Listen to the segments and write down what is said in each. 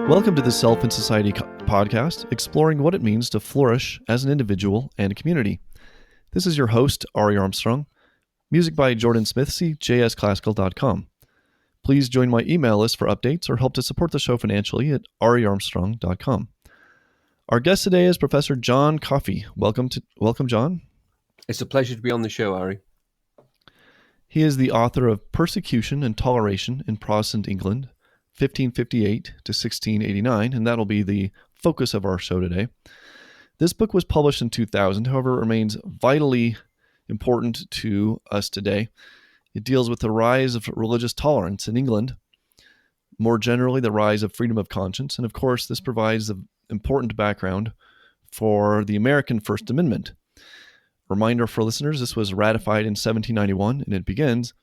Welcome to the Self and Society podcast, exploring what it means to flourish as an individual and a community. This is your host, Ari Armstrong. Music by Jordan Smithsey, jsclassical.com. Please join my email list for updates or help to support the show financially at ariarmstrong.com. Our guest today is Professor John Coffey. Welcome, John. It's a pleasure to be on the show, Ari. He is the author of Persecution and Toleration in Protestant England, 1558 to 1689, and that'll be the focus of our show today. This book was published in 2000, however, it remains vitally important to us today. It deals with the rise of religious tolerance in England, more generally the rise of freedom of conscience, and of course this provides an important background for the American First Amendment. Reminder for listeners, this was ratified in 1791, and it begins,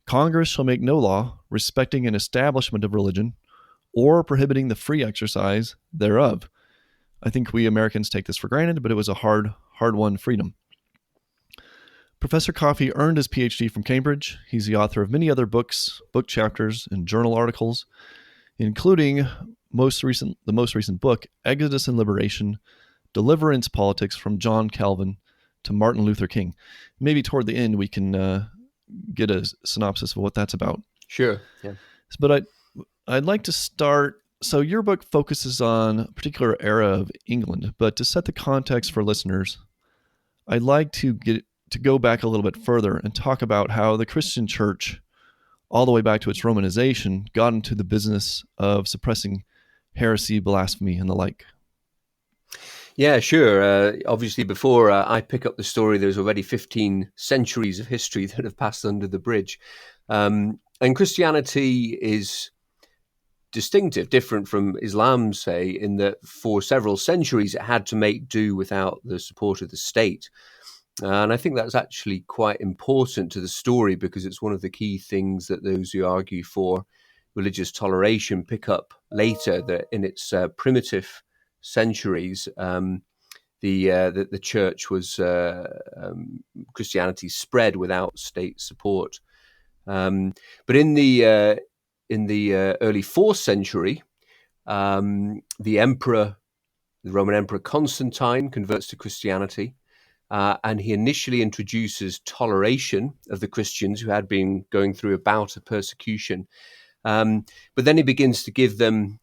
Congress shall make no law respecting an establishment of religion or prohibiting the free exercise thereof. I think we Americans take this for granted, but it was a hard-won freedom. Professor Coffey earned his PhD from Cambridge. He's the author of many other books, book chapters, and journal articles, including the most recent book, Exodus and Liberation, Deliverance Politics from John Calvin to Martin Luther King. Maybe toward the end we can get a synopsis of what that's about. Sure. Yeah. But I'd like to start. So your book focuses on a particular era of England, but to set the context for listeners, I'd like to go back a little bit further and talk about how the Christian church, all the way back to its Romanization, got into the business of suppressing heresy, blasphemy, and the like. Yeah, sure. Obviously, before I pick up the story, there's already 15 centuries of history that have passed under the bridge. And Christianity is distinctive, different from Islam, say, in that for several centuries it had to make do without the support of the state. And I think that's actually quite important to the story because it's one of the key things that those who argue for religious toleration pick up later, that in its primitive centuries, the church was Christianity spread without state support. But in the early 4th century, the Roman Emperor Constantine converts to Christianity, and he initially introduces toleration of the Christians who had been going through a bout of persecution. But then he begins to give them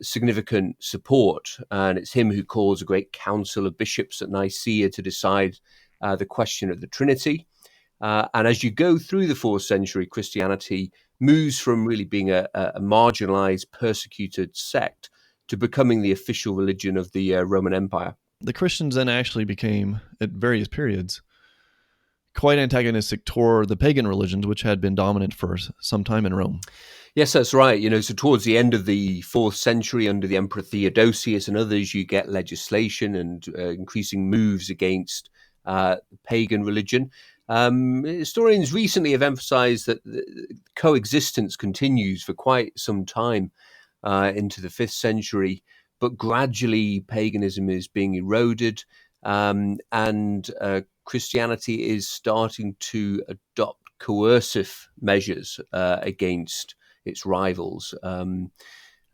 significant support, and it's him who calls a great council of bishops at Nicaea to decide the question of the Trinity. And as you go through the 4th century, Christianity moves from really being a marginalized, persecuted sect to becoming the official religion of the Roman Empire. The Christians then actually became, at various periods, quite antagonistic toward the pagan religions, which had been dominant for some time in Rome. Yes, that's right. So towards the end of the 4th century, under the Emperor Theodosius and others, you get legislation and increasing moves against pagan religion. Historians recently have emphasized that coexistence continues for quite some time into the 5th century, but gradually paganism is being eroded, and Christianity is starting to adopt coercive measures against its rivals. So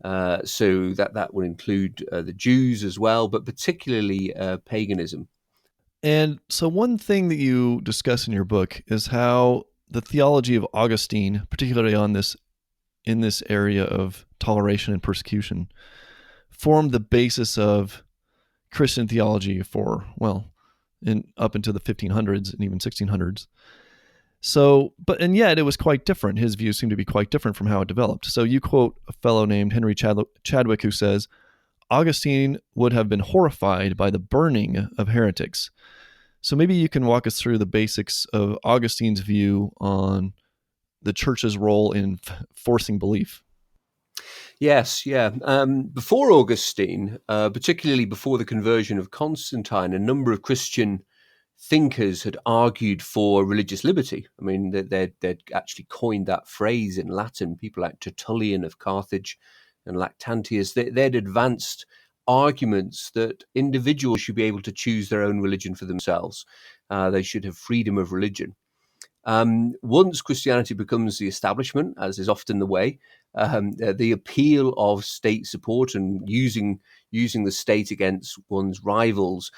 that would include the Jews as well, but particularly paganism. And so one thing that you discuss in your book is how the theology of Augustine, particularly in this area of toleration and persecution, formed the basis of Christian theology for, up into the 1500s and even 1600s. So, and yet it was quite different. His views seem to be quite different from how it developed. So you quote a fellow named Henry Chadwick who says, Augustine would have been horrified by the burning of heretics. So maybe you can walk us through the basics of Augustine's view on the church's role in forcing belief. Yes, yeah. Before Augustine, particularly before the conversion of Constantine, a number of Christian thinkers had argued for religious liberty. I mean, they'd actually coined that phrase in Latin. People like Tertullian of Carthage and Lactantius, they'd advanced arguments that individuals should be able to choose their own religion for themselves. They should have freedom of religion. Once Christianity becomes the establishment, as is often the way, the appeal of state support and using the state against one's rivals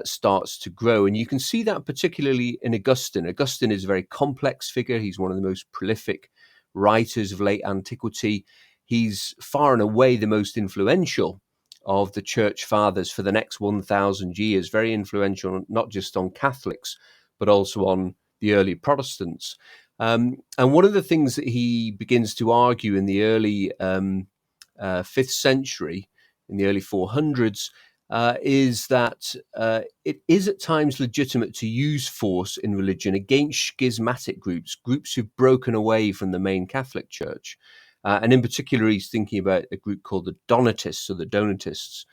starts to grow. And you can see that particularly in Augustine. Augustine is a very complex figure. He's one of the most prolific writers of late antiquity. He's far and away the most influential of the church fathers for the next 1,000 years, very influential not just on Catholics, but also on the early Protestants. And one of the things that he begins to argue in the early 5th century, in the early 400s, is that it is at times legitimate to use force in religion against schismatic groups who've broken away from the main Catholic Church. And in particular, he's thinking about a group called the Donatists, or the Donatists,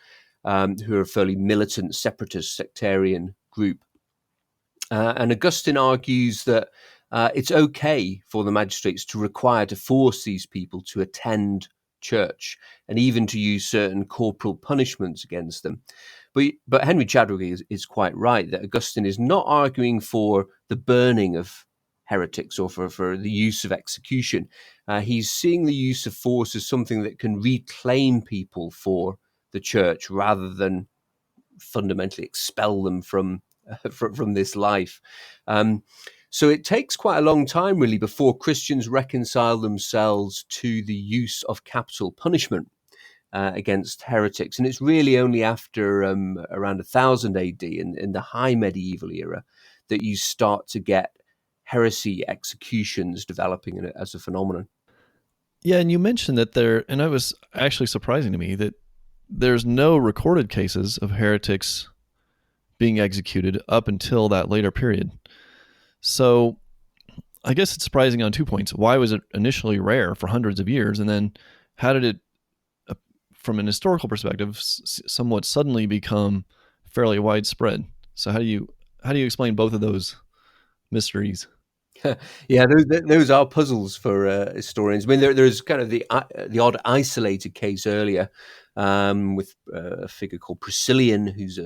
who are a fairly militant, separatist, sectarian group. And Augustine argues that it's okay for the magistrates to force these people to attend church and even to use certain corporal punishments against them. But Henry Chadwick is quite right that Augustine is not arguing for the burning of heretics or for the use of execution. He's seeing the use of force as something that can reclaim people for the church rather than fundamentally expel them from this life. So it takes quite a long time, really, before Christians reconcile themselves to the use of capital punishment against heretics. And it's really only after around 1000 AD, in the high medieval era, that you start to get heresy executions developing as a phenomenon. Yeah, and you mentioned that and it was actually surprising to me that there's no recorded cases of heretics being executed up until that later period. So I guess it's surprising on 2 points. Why was it initially rare for hundreds of years? And then how did it, from an historical perspective, somewhat suddenly become fairly widespread? So how do you explain both of those mysteries? Yeah, those are puzzles for historians. I mean, there's kind of the odd isolated case earlier with a figure called Priscillian, who's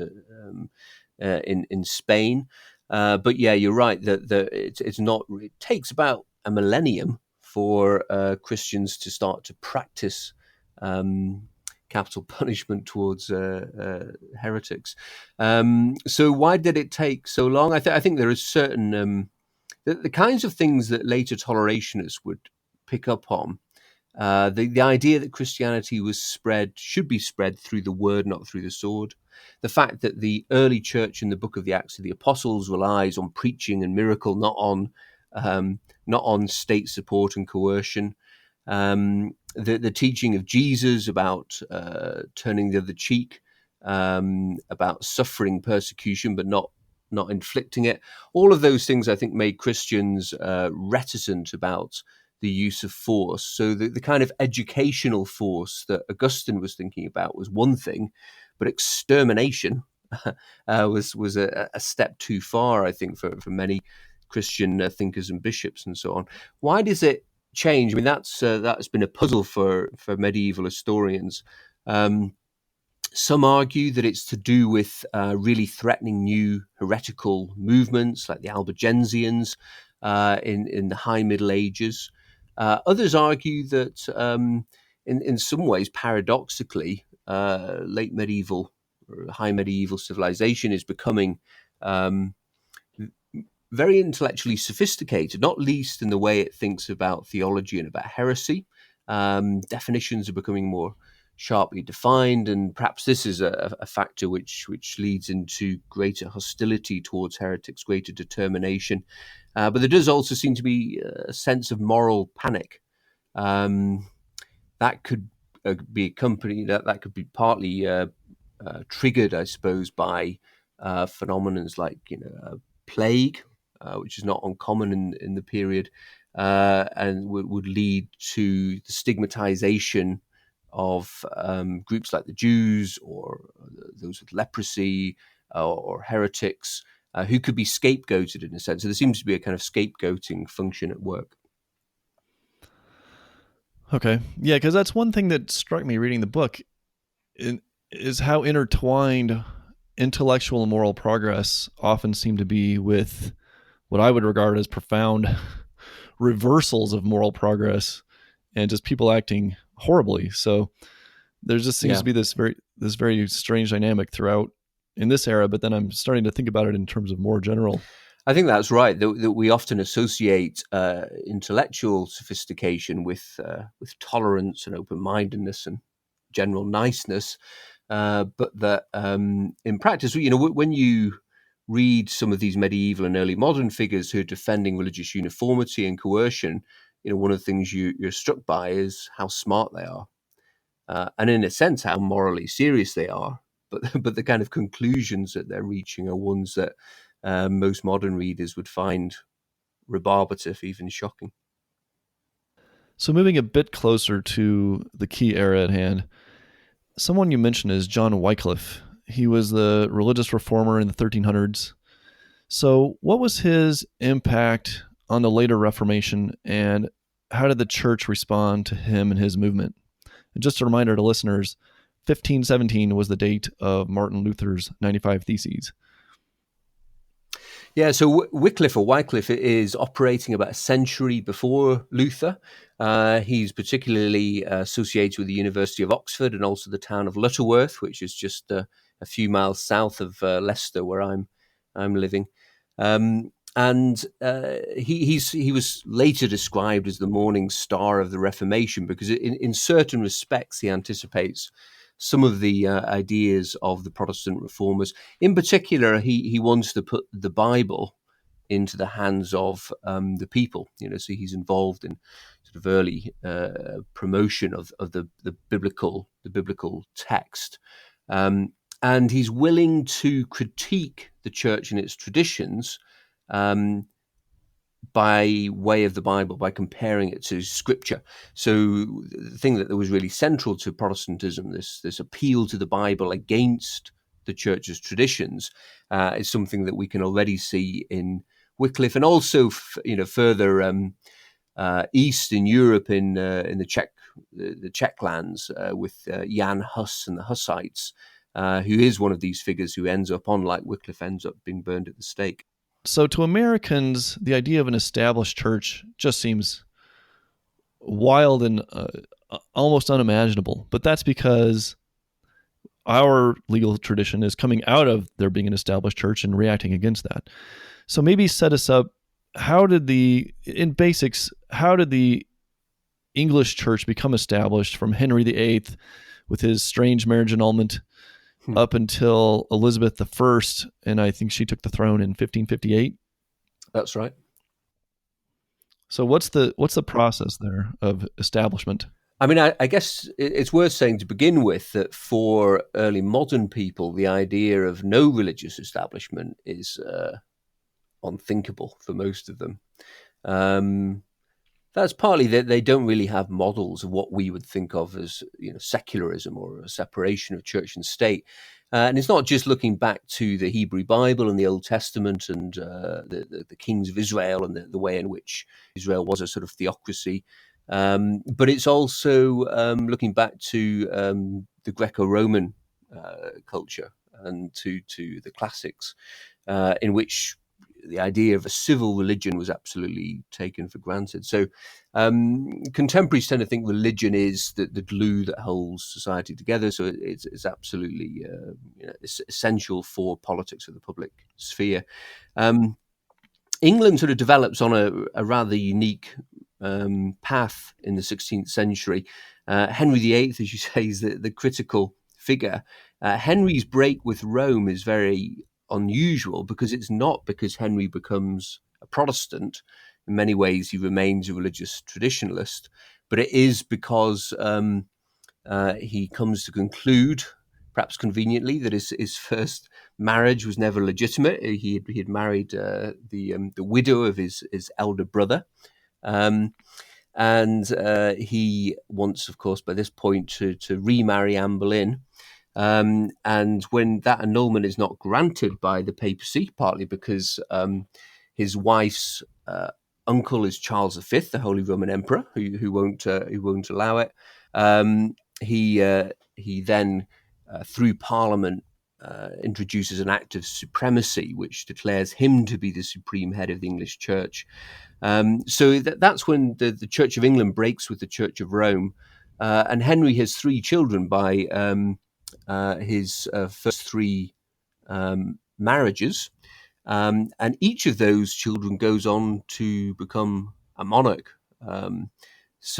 in Spain. But yeah, you're right that it's not. It takes about a millennium for Christians to start to practice capital punishment towards heretics. So why did it take so long? I think there is certain the kinds of things that later tolerationists would pick up on. The idea that Christianity should be spread through the word, not through the sword. The fact that the early church in the book of the Acts of the Apostles relies on preaching and miracle, not on state support and coercion. The teaching of Jesus about turning the other cheek, about suffering persecution but not inflicting it. All of those things, I think, made Christians reticent about the use of force. So the kind of educational force that Augustine was thinking about was one thing, but extermination was a step too far, I think, for many Christian thinkers and bishops and so on. Why does it change? I mean, that's been a puzzle for medieval historians. Some argue that it's to do with really threatening new heretical movements like the Albigensians in the High Middle Ages. Others argue that in some ways, paradoxically, late medieval or high medieval civilization is becoming very intellectually sophisticated, not least in the way it thinks about theology and about heresy. Definitions are becoming more sharply defined, and perhaps this is a factor which leads into greater hostility towards heretics, greater determination. But there does also seem to be a sense of moral panic that could be accompanied, that could be partly triggered, I suppose, by phenomena like plague, which is not uncommon in the period, and would lead to the stigmatization of groups like the Jews or those with leprosy or heretics who could be scapegoated in a sense. So there seems to be a kind of scapegoating function at work. Okay. Yeah, because that's one thing that struck me reading the book is how intertwined intellectual and moral progress often seem to be with what I would regard as profound reversals of moral progress and just people acting horribly. So there just seems Yeah. to be this very strange dynamic throughout in this era. But then I'm starting to think about it in terms of more general. I think that's right. That we often associate intellectual sophistication with tolerance and open-mindedness and general niceness, but that in practice, when you read some of these medieval and early modern figures who are defending religious uniformity and coercion, one of the things you're struck by is how smart they are, and in a sense, how morally serious they are. But the kind of conclusions that they're reaching are ones that most modern readers would find rebarbative, even shocking. So moving a bit closer to the key era at hand, someone you mentioned is John Wycliffe. He was the religious reformer in the 1300s. So what was his impact on the later Reformation, and how did the church respond to him and his movement? And just a reminder to listeners, 1517 was the date of Martin Luther's 95 Theses. Yeah, so Wycliffe is operating about a century before Luther. He's particularly associated with the University of Oxford and also the town of Lutterworth, which is just a few miles south of Leicester, where I'm living. And he was later described as the morning star of the Reformation because in certain respects he anticipates some of the ideas of the Protestant reformers. In particular, he wants to put the Bible into the hands of the people. So he's involved in sort of early promotion of the biblical text, and he's willing to critique the church and its traditions by way of the Bible, by comparing it to Scripture. So the thing that was really central to Protestantism, this appeal to the Bible against the church's traditions, is something that we can already see in Wycliffe, and also further east in Europe, in the Czech lands, with Jan Hus and the Hussites, who is one of these figures who ends up, unlike Wycliffe, ends up being burned at the stake. So to Americans, the idea of an established church just seems wild and almost unimaginable. But that's because our legal tradition is coming out of there being an established church and reacting against that. So maybe set us up. In basics, how did the English church become established from Henry VIII with his strange marriage annulment up until Elizabeth I, and I think she took the throne in 1558? That's right. So what's the process there of establishment? I mean, I guess it's worth saying to begin with that for early modern people, the idea of no religious establishment is unthinkable for most of them. That's partly that they don't really have models of what we would think of as secularism or a separation of church and state. And it's not just looking back to the Hebrew Bible and the Old Testament and the kings of Israel and the way in which Israel was a sort of theocracy. But it's also looking back to the Greco-Roman culture and to the classics, in which the idea of a civil religion was absolutely taken for granted. So contemporaries tend to think religion is the glue that holds society together. So it's absolutely it's essential for politics of the public sphere. England sort of develops on a rather unique path in the 16th century. Henry VIII, as you say, is the critical figure. Henry's break with Rome is very unusual because it's not because Henry becomes a Protestant. In many ways, he remains a religious traditionalist, but it is because he comes to conclude, perhaps conveniently, that his first marriage was never legitimate. He had married the widow of his elder brother. And he wants, of course, by this point to remarry Anne Boleyn. And when that annulment is not granted by the papacy, partly because his wife's uncle is Charles V, the Holy Roman Emperor, who won't allow it, he then through Parliament introduces an act of supremacy, which declares him to be the supreme head of the English Church. So that's when the Church of England breaks with the Church of Rome, and Henry has 3 children by his first 3 marriages, and each of those children goes on to become a monarch. His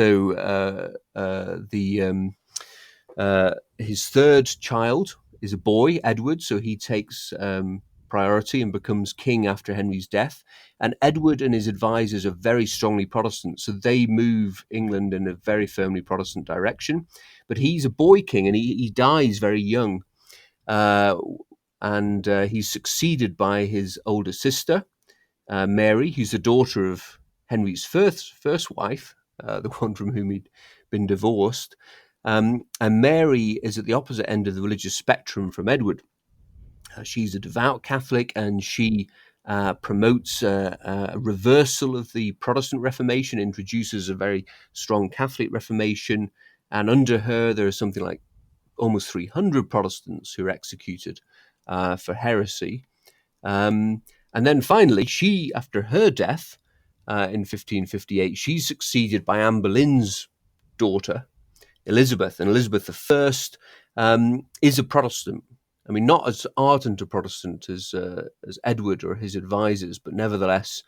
3rd child is a boy, Edward, so he takes priority and becomes king after Henry's death. And Edward and his advisors are very strongly Protestant, so they move England in a very firmly Protestant direction. But he's a boy king, and he dies very young. And he's succeeded by his older sister, Mary, who's the daughter of Henry's first wife, the one from whom he'd been divorced. And Mary is at the opposite end of the religious spectrum from Edward. She's a devout Catholic, and she promotes a reversal of the Protestant Reformation, introduces a very strong Catholic Reformation, and under her there are something like almost 300 Protestants who are executed for heresy. And then finally, she, after her death in 1558, she's succeeded by Anne Boleyn's daughter, Elizabeth. And Elizabeth I is a Protestant. I mean, not as ardent a Protestant as Edward or his advisors, but nevertheless,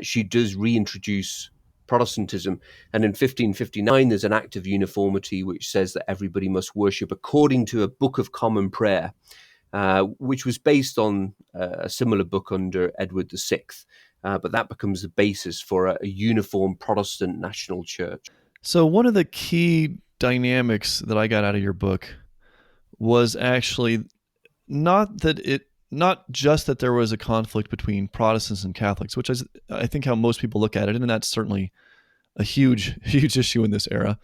she does reintroduce Protestantism. And in 1559, there's an Act of Uniformity which says that everybody must worship according to a Book of Common Prayer, which was based on a similar book under Edward VI. But that becomes the basis for a uniform Protestant national church. So one of the key dynamics that I got out of your book was actually not just that there was a conflict between Protestants and Catholics, which is, I think, how most people look at it, and that's certainly a huge issue in this era.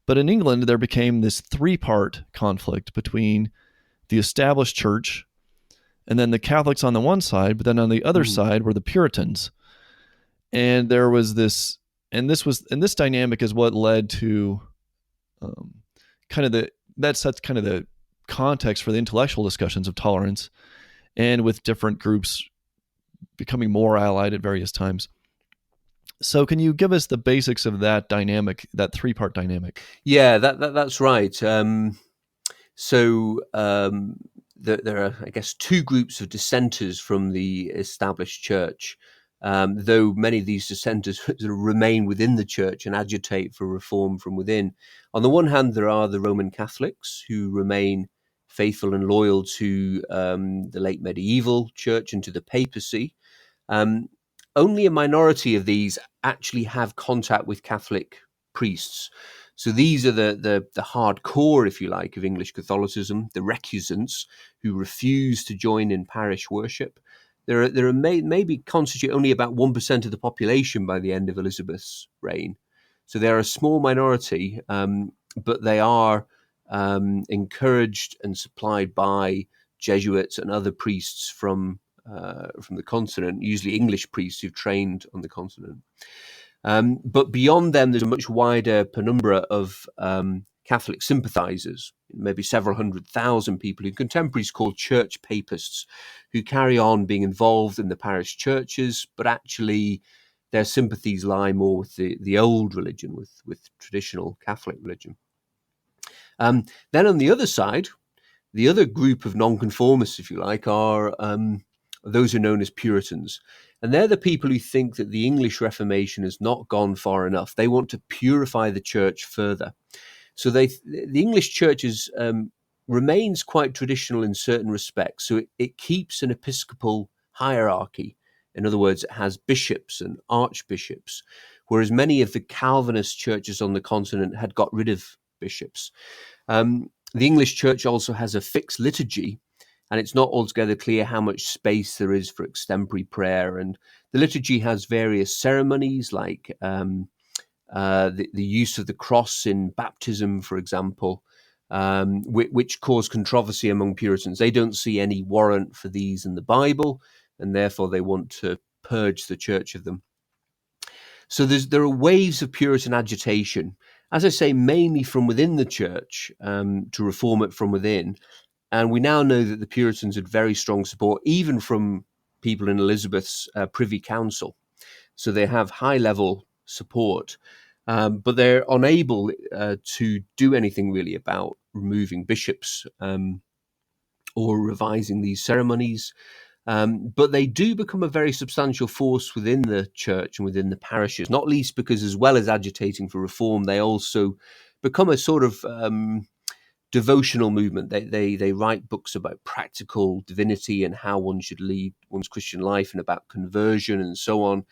But in England, there became this 3-part conflict between the established church and then the Catholics on the one side, but then on the other side were the Puritans. And there was this, and this dynamic is what led to that sets kind of the context for the intellectual discussions of tolerance, and with different groups becoming more allied at various times. So can you give us the basics of that dynamic, that 3-part dynamic? Yeah, that's right. There are, I guess, 2 groups of dissenters from the established church, though many of these dissenters remain within the church and agitate for reform from within. On the one hand, there are the Roman Catholics who remain faithful and loyal to the late medieval church and to the papacy. Only a minority of these actually have contact with Catholic priests. So these are the hardcore, if you like, of English Catholicism, the recusants who refuse to join in parish worship. There are maybe constitute only about 1% of the population by the end of Elizabeth's reign. So they're a small minority, but they are encouraged and supplied by Jesuits and other priests from the continent, usually English priests who've trained on the continent. But beyond them, there's a much wider penumbra of Catholic sympathizers, maybe several 100,000 people who contemporaries call church papists, who carry on being involved in the parish churches, but actually their sympathies lie more with the old religion, with traditional Catholic religion. Then on the other side, the other group of nonconformists, if you like, are those who are known as Puritans. And they're the people who think that the English Reformation has not gone far enough. They want to purify the church further. So the English church remains quite traditional in certain respects. So it keeps an episcopal hierarchy. In other words, it has bishops and archbishops, whereas many of the Calvinist churches on the continent had got rid of bishops. The English church also has a fixed liturgy, and it's not altogether clear how much space there is for extempore prayer. And the liturgy has various ceremonies, like the use of the cross in baptism, for example, which cause controversy among Puritans. They don't see any warrant for these in the Bible, and therefore they want to purge the church of them. So there are waves of Puritan agitation, as I say, mainly from within the church, to reform it from within. And we now know that the Puritans had very strong support, even from people in Elizabeth's Privy Council. So they have high-level support, but they're unable to do anything really about removing bishops or revising these ceremonies. But they do become a very substantial force within the church and within the parishes, not least because, as well as agitating for reform, they also become a sort of devotional movement. They write books about practical divinity and how one should lead one's Christian life, and about conversion and so on.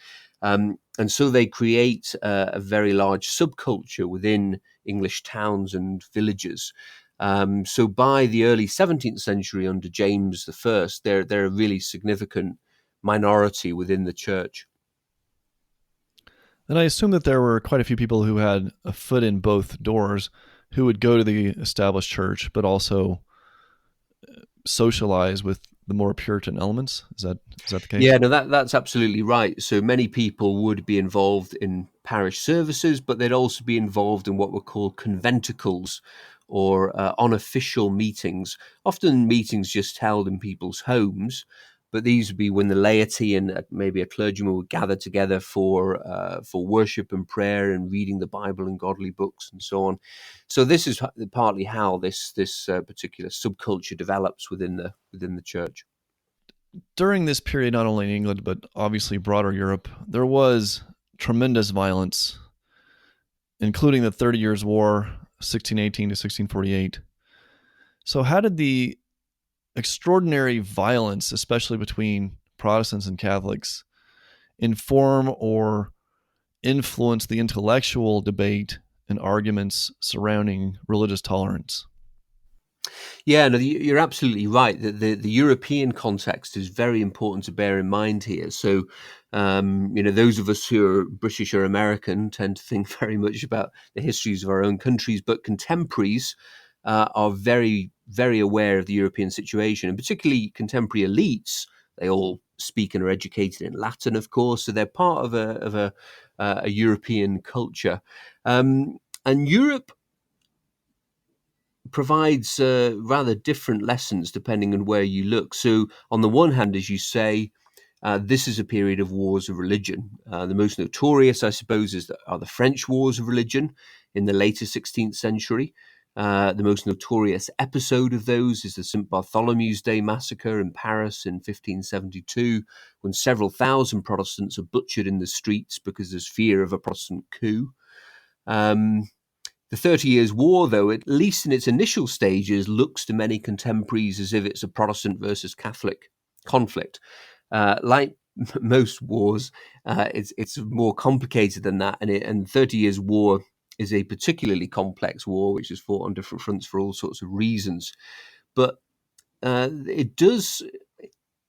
And so they create a very large subculture within English towns and villages. So by the early 17th century, under James I, they're a really significant minority within the church. And I assume that there were quite a few people who had a foot in both doors, who would go to the established church, but also socialize with the more Puritan elements. Is that the case? Yeah, no, that's absolutely right. So many people would be involved in parish services, but they'd also be involved in what were called conventicles, or unofficial meetings, often meetings just held in people's homes. But these would be when the laity and maybe a clergyman would gather together for worship and prayer and reading the Bible and godly books and so on. So this is partly how this particular subculture develops within the church. During this period, not only in England, but obviously broader Europe, there was tremendous violence, including the 30 Years' War, 1618 to 1648. So how did the extraordinary violence, especially between Protestants and Catholics, inform or influence the intellectual debate and arguments surrounding religious tolerance? Yeah, no, you're absolutely right. The European context is very important to bear in mind here. So, those of us who are British or American tend to think very much about the histories of our own countries, but contemporaries are very, very aware of the European situation, and particularly contemporary elites. They all speak and are educated in Latin, of course, so they're part of a European culture, and Europe provides rather different lessons depending on where you look. So, on the one hand, as you say, this is a period of wars of religion. The most notorious, I suppose, are the French wars of religion in the later 16th century. The most notorious episode of those is the St. Bartholomew's Day massacre in Paris in 1572, when several thousand Protestants are butchered in the streets because there's fear of a Protestant coup. The 30 Years' War, though, at least in its initial stages, looks to many contemporaries as if it's a Protestant versus Catholic conflict. Like most wars, it's more complicated than that, and 30 Years' War is a particularly complex war, which is fought on different fronts for all sorts of reasons. But it does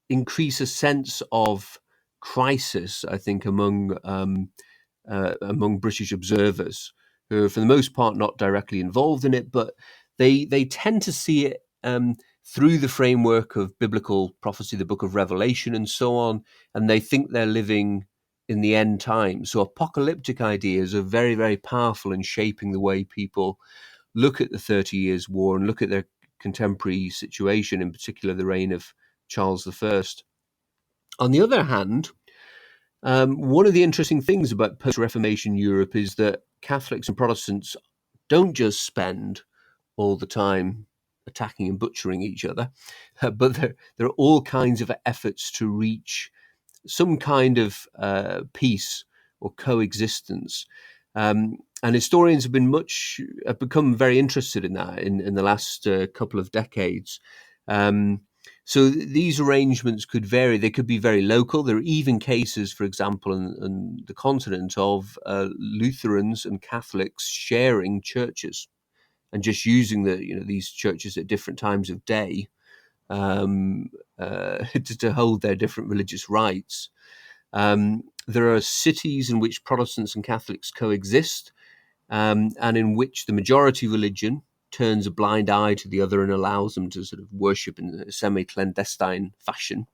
increase a sense of crisis, I think, among British observers, who are for the most part not directly involved in it, but they tend to see it through the framework of biblical prophecy, the book of Revelation and so on, and they think they're living in the end times. So apocalyptic ideas are very, very powerful in shaping the way people look at the 30 Years' War and look at their contemporary situation, in particular the reign of Charles I. On the other hand, one of the interesting things about post-Reformation Europe is that Catholics and Protestants don't just spend all the time attacking and butchering each other, but there are all kinds of efforts to reach some kind of peace or coexistence. And historians have become very interested in that in the last couple of decades. So these arrangements could vary. They could be very local. There are even cases, for example, in the continent of Lutherans and Catholics sharing churches and just using these churches at different times of day to hold their different religious rites. There are cities in which Protestants and Catholics coexist, and in which the majority religion turns a blind eye to the other and allows them to sort of worship in a semi-clandestine fashion.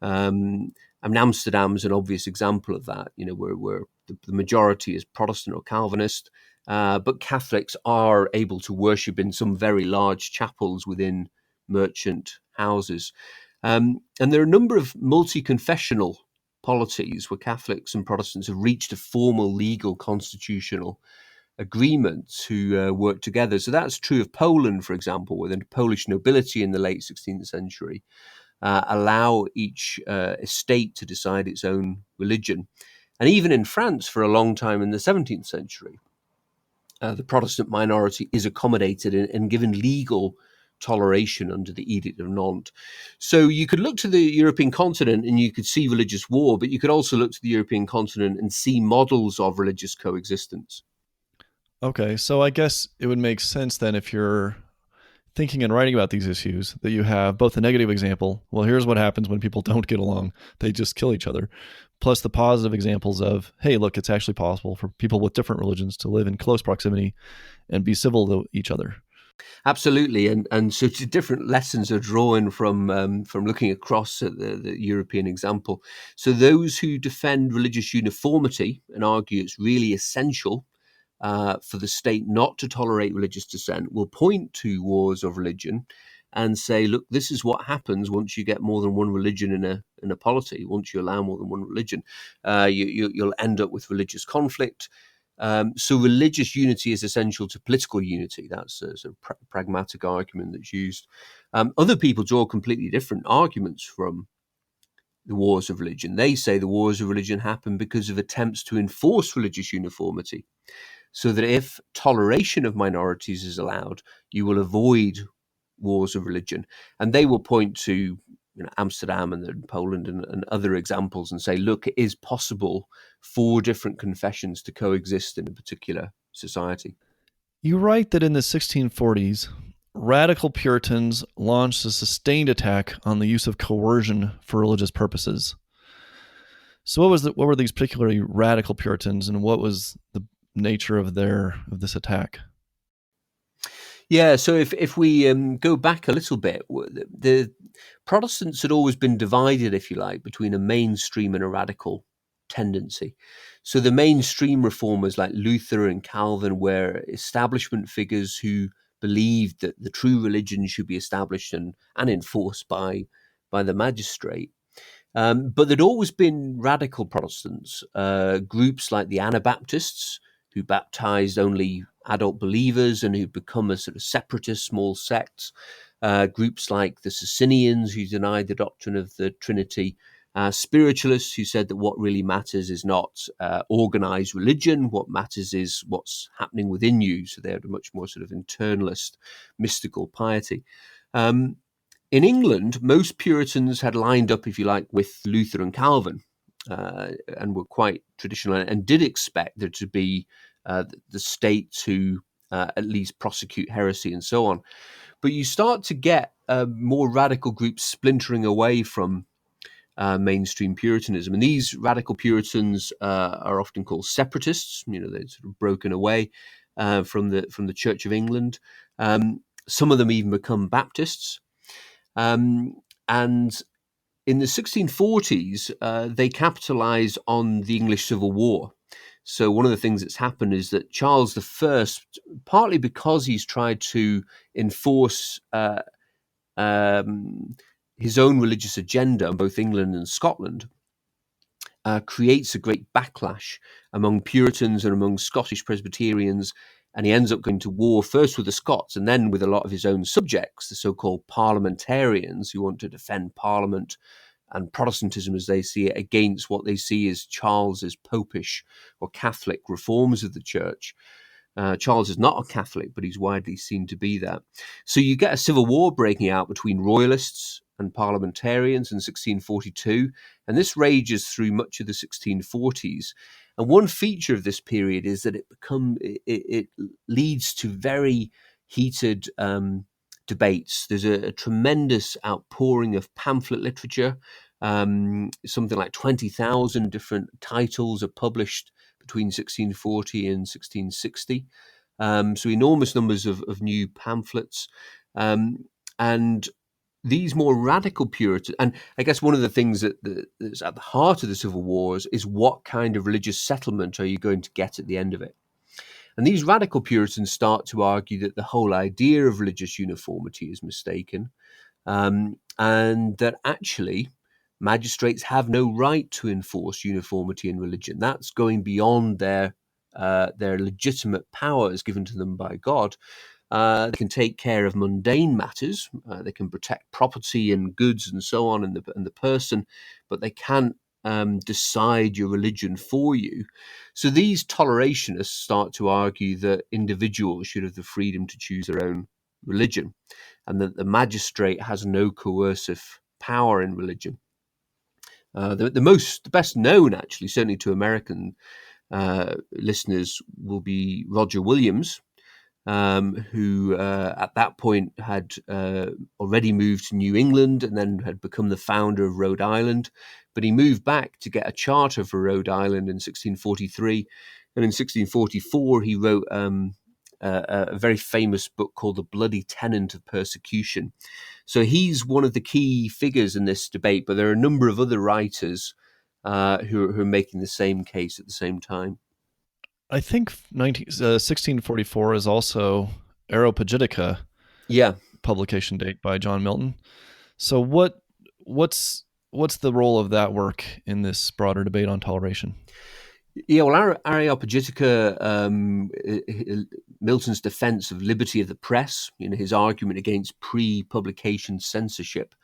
Amsterdam is an obvious example of that, where the majority is Protestant or Calvinist, but Catholics are able to worship in some very large chapels within merchant houses. And there are a number of multi-confessional polities where Catholics and Protestants have reached a formal legal constitutional agreement to work together. So that's true of Poland, for example, where the Polish nobility in the late 16th century allow each estate to decide its own religion. And even in France, for a long time in the 17th century, the Protestant minority is accommodated and given legal toleration under the Edict of Nantes. So you could look to the European continent and you could see religious war, but you could also look to the European continent and see models of religious coexistence. Okay, so I guess it would make sense then, if you're thinking and writing about these issues, that you have both the negative example, well, here's what happens when people don't get along, they just kill each other, plus the positive examples of, hey, look, it's actually possible for people with different religions to live in close proximity and be civil to each other. Absolutely, and so different lessons are drawn from looking across at the European example. So those who defend religious uniformity and argue it's really essential for the state not to tolerate religious dissent will point to wars of religion and say, look, this is what happens once you get more than one religion in a polity. Once you allow more than one religion, you'll end up with religious conflict. So religious unity is essential to political unity. That's a sort of pragmatic argument that's used. Other people draw completely different arguments from the wars of religion. They say the wars of religion happen because of attempts to enforce religious uniformity, so that if toleration of minorities is allowed, you will avoid wars of religion. And they will point to Amsterdam and Poland and other examples and say, look, it is possible for different confessions to coexist in a particular society. You write that in the 1640s, radical Puritans launched a sustained attack on the use of coercion for religious purposes. So what were these particularly radical Puritans, and what was the nature of this attack? Yeah, so if we go back a little bit, the Protestants had always been divided, if you like, between a mainstream and a radical tendency. So the mainstream reformers like Luther and Calvin were establishment figures who believed that the true religion should be established and enforced by the magistrate. But there'd always been radical Protestants, groups like the Anabaptists, who baptized only adult believers and who become a sort of separatist small sects, groups like the Socinians, who denied the doctrine of the Trinity, spiritualists, who said that what really matters is not organized religion, what matters is what's happening within you. So they had a much more sort of internalist, mystical piety. In England, most Puritans had lined up, if you like, with Luther and Calvin, and were quite traditional and did expect there to be the state to at least prosecute heresy and so on. But you start to get more radical groups splintering away from mainstream Puritanism. And these radical Puritans are often called separatists. They're sort of broken away from the Church of England. Some of them even become Baptists. And in the 1640s, they capitalized on the English Civil War. So one of the things that's happened is that Charles I, partly because he's tried to enforce his own religious agenda in both England and Scotland, creates a great backlash among Puritans and among Scottish Presbyterians. And he ends up going to war first with the Scots and then with a lot of his own subjects, the so-called parliamentarians who want to defend Parliament and Protestantism as they see it against what they see as Charles's popish or Catholic reforms of the church. Charles is not a Catholic, but he's widely seen to be that. So you get a civil war breaking out between royalists and parliamentarians in 1642, and this rages through much of the 1640s. And one feature of this period is that it leads to very heated debates. There's a tremendous outpouring of pamphlet literature. Something like 20,000 different titles are published between 1640 and 1660. So enormous numbers of new pamphlets. And these more radical Puritans, and I guess one of the things that's at the heart of the Civil Wars is what kind of religious settlement are you going to get at the end of it? And these radical Puritans start to argue that the whole idea of religious uniformity is mistaken, and that actually magistrates have no right to enforce uniformity in religion. That's going beyond their legitimate powers given to them by God. They can take care of mundane matters. They can protect property and goods and so on, and the person, but they can't decide your religion for you. So these tolerationists start to argue that individuals should have the freedom to choose their own religion, and that the magistrate has no coercive power in religion. The best known, actually, certainly to American listeners, will be Roger Williams, who at that point had already moved to New England and then had become the founder of Rhode Island. But he moved back to get a charter for Rhode Island in 1643. And in 1644, he wrote a very famous book called The Bloody Tenent of Persecution. So he's one of the key figures in this debate, but there are a number of other writers who are making the same case at the same time. I think 1644 is also Areopagitica publication date by John Milton. So what's the role of that work in this broader debate on toleration? Yeah, well, Areopagitica, Milton's defense of liberty of the press, his argument against pre-publication censorship,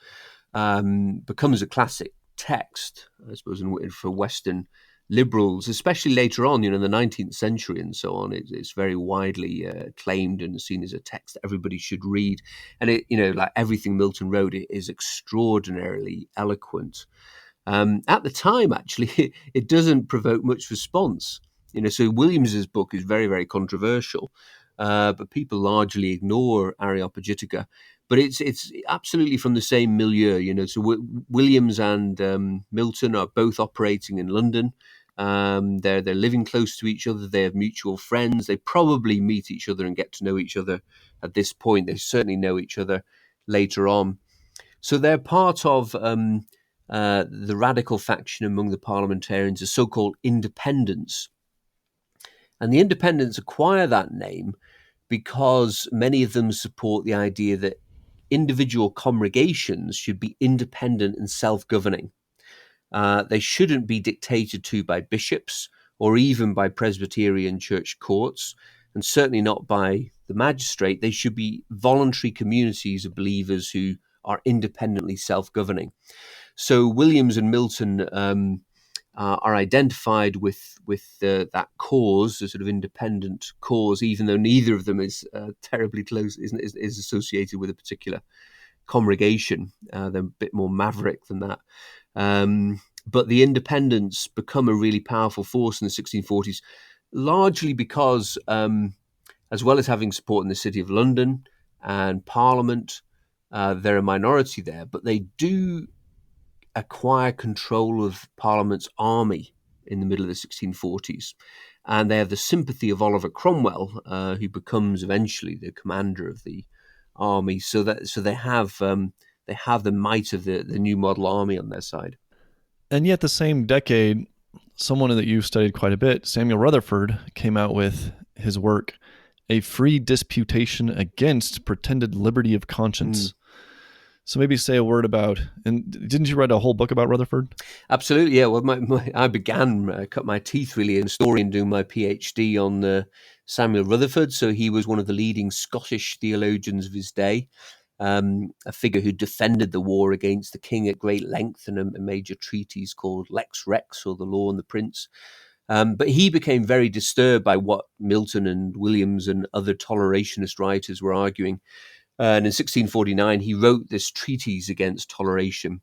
becomes a classic text, I suppose, for Western liberals, especially later on, in the 19th century and so on. It's very widely claimed and seen as a text that everybody should read. And it, like everything Milton wrote, it is extraordinarily eloquent. At the time, actually, it doesn't provoke much response. So Williams's book is very, very controversial, but people largely ignore Areopagitica. But it's absolutely from the same milieu. So Williams and Milton are both operating in London. They're living close to each other. They have mutual friends. They probably meet each other and get to know each other at this point. They certainly know each other later on. So they're part of the radical faction among the parliamentarians, the so-called independents. And the independents acquire that name because many of them support the idea that individual congregations should be independent and self-governing. They shouldn't be dictated to by bishops or even by Presbyterian church courts, and certainly not by the magistrate. They should be voluntary communities of believers who are independently self-governing. So Williams and Milton are identified with that cause, the sort of independent cause, even though neither of them is terribly close, is associated with a particular congregation. They're a bit more maverick than that. But the independents become a really powerful force in the 1640s, largely because, as well as having support in the City of London and Parliament, they're a minority there, but they do acquire control of Parliament's army in the middle of the 1640s. And they have the sympathy of Oliver Cromwell, who becomes eventually the commander of the army. So they have the might of the new model army on their side. And yet the same decade, someone that you've studied quite a bit, Samuel Rutherford, came out with his work, A Free Disputation Against Pretended Liberty of Conscience. So maybe say a word about, and didn't you write a whole book about Rutherford? Absolutely, yeah. Well, I began, cut my teeth really in story and doing my PhD on Samuel Rutherford. So he was one of the leading Scottish theologians of his day, a figure who defended the war against the king at great length in a major treatise called Lex Rex, or The Law and the Prince. But he became very disturbed by what Milton and Williams and other tolerationist writers were arguing. And in 1649, he wrote this treatise against toleration,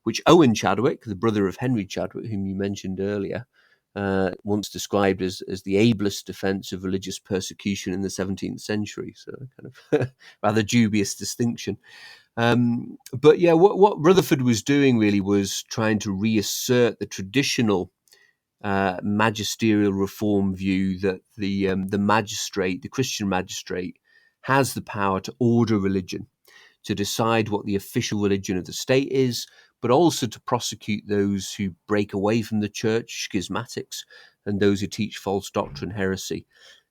which Owen Chadwick, the brother of Henry Chadwick, whom you mentioned earlier, once described as the ablest defense of religious persecution in the 17th century. So kind of rather dubious distinction. But yeah, what Rutherford was doing really was trying to reassert the traditional magisterial reform view that the magistrate, the Christian magistrate, has the power to order religion, to decide what the official religion of the state is, but also to prosecute those who break away from the church, schismatics, and those who teach false doctrine, heresy.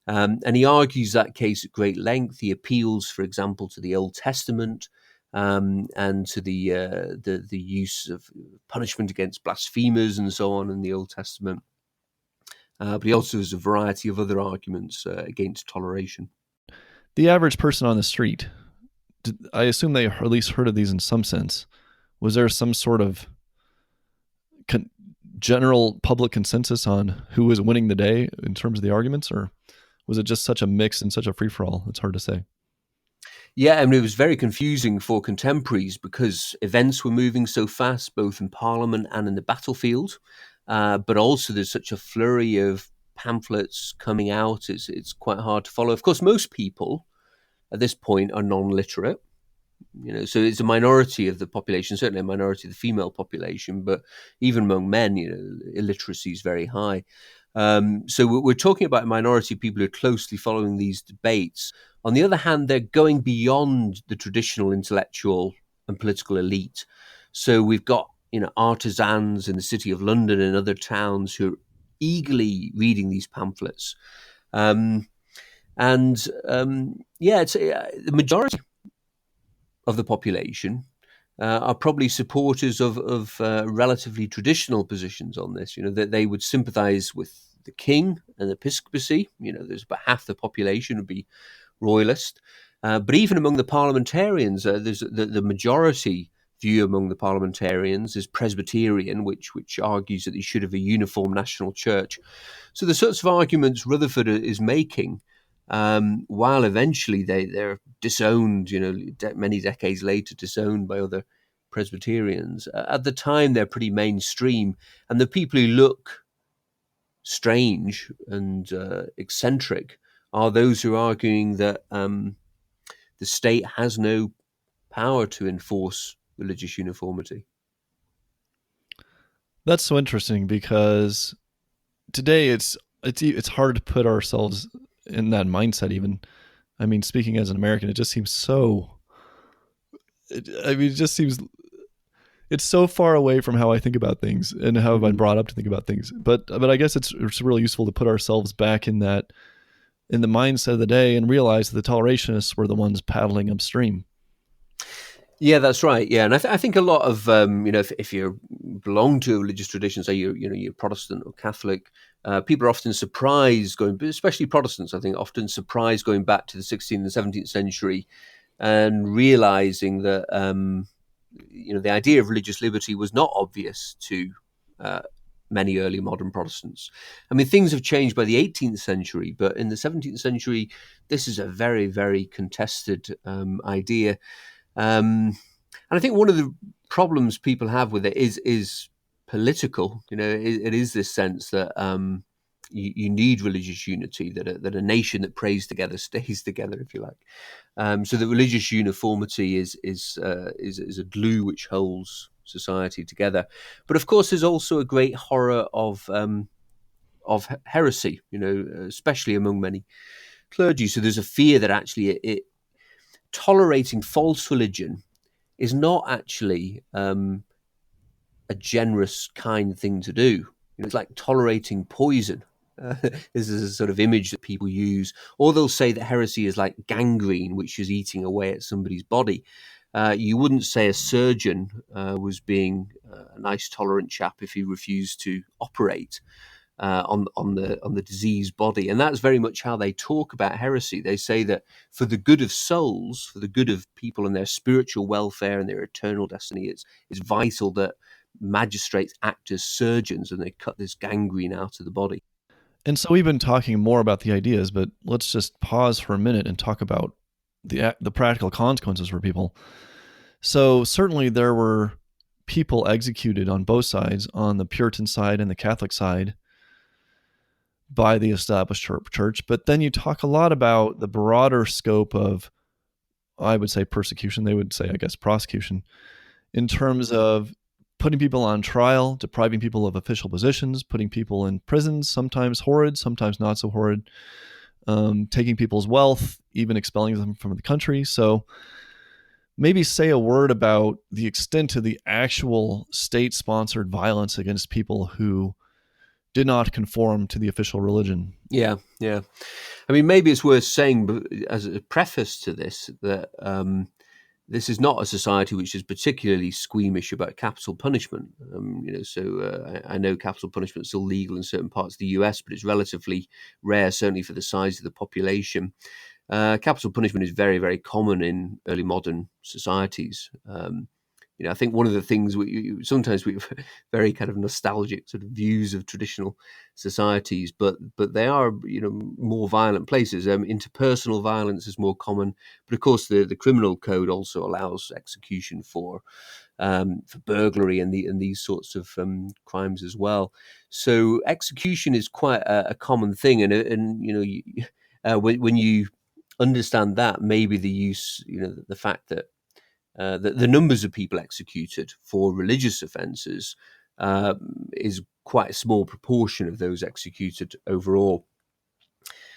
And he argues that case at great length. He appeals, for example, to the Old Testament and to the use of punishment against blasphemers and so on in the Old Testament. But he also has a variety of other arguments against toleration. The average person on the street, I assume they at least heard of these in some sense. Was there some sort of general public consensus on who was winning the day in terms of the arguments, or was it just such a mix and such a free-for-all? It's hard to say. Yeah, I mean, it was very confusing for contemporaries because events were moving so fast, both in Parliament and in the battlefield. But also there's such a flurry of pamphlets coming out. It's quite hard to follow. Of course, most people at this point are non-literate. So it's a minority of the population, certainly a minority of the female population, but even among men, illiteracy is very high. So we're talking about a minority of people who are closely following these debates. On the other hand, they're going beyond the traditional intellectual and political elite. So we've got, artisans in the city of London and other towns who are eagerly reading these pamphlets. The majority of the population are probably supporters of relatively traditional positions on this. That they would sympathise with the king and the episcopacy. There's about half the population would be royalist, but even among the parliamentarians, there's the majority view among the parliamentarians is Presbyterian, which argues that they should have a uniform national church. So the sorts of arguments Rutherford is making, while eventually they're disowned, many decades later, disowned by other Presbyterians. At the time, they're pretty mainstream, and the people who look strange and eccentric are those who are arguing that the state has no power to enforce religious uniformity. That's so interesting because today it's hard to put ourselves in that mindset. Even, I mean, speaking as an American, it just seems so. It just seems it's so far away from how I think about things and how I've been brought up to think about things. But I guess it's really useful to put ourselves back in the mindset of the day and realize that the tolerationists were the ones paddling upstream. Yeah, that's right. Yeah, and I think a lot of if you belong to a religious tradition, say you're Protestant or Catholic, people are often surprised especially Protestants. I think often surprised going back to the 16th and 17th century, and realizing that the idea of religious liberty was not obvious to many early modern Protestants. I mean, things have changed by the 18th century, but in the 17th century, this is a very, very contested idea. And I think one of the problems people have with it is political. It is this sense that you need religious unity, that a nation that prays together stays together, if you like. So that religious uniformity is a glue which holds society together. But of course, there's also a great horror of heresy, especially among many clergy. So there's a fear that actually tolerating false religion is not actually a generous, kind thing to do. It's like tolerating poison. This is a sort of image that people use. Or they'll say that heresy is like gangrene, which is eating away at somebody's body. You wouldn't say a surgeon was being a nice, tolerant chap if he refused to operate on the diseased body. And that's very much how they talk about heresy. They say that for the good of souls, for the good of people and their spiritual welfare and their eternal destiny, it's vital that magistrates act as surgeons and they cut this gangrene out of the body. And so we've been talking more about the ideas, but let's just pause for a minute and talk about the practical consequences for people. So certainly there were people executed on both sides, on the Puritan side and the Catholic side, by the established church. But then you talk a lot about the broader scope of, I would say, persecution. They would say, I guess, prosecution, in terms of putting people on trial, depriving people of official positions, putting people in prisons, sometimes horrid, sometimes not so horrid, taking people's wealth, even expelling them from the country. So maybe say a word about the extent of the actual state-sponsored violence against people who did not conform to the official religion. Yeah. I mean, maybe it's worth saying as a preface to this that this is not a society which is particularly squeamish about capital punishment. I know capital punishment is still legal in certain parts of the US, but it's relatively rare, certainly for the size of the population. Capital punishment is very, very common in early modern societies. I think one of the things sometimes we have very kind of nostalgic sort of views of traditional societies, but they are more violent places. Interpersonal violence is more common, but of course the criminal code also allows execution for burglary and these sorts of crimes as well. So execution is quite a common thing, and when you understand that, maybe the fact that the numbers of people executed for religious offences is quite a small proportion of those executed overall.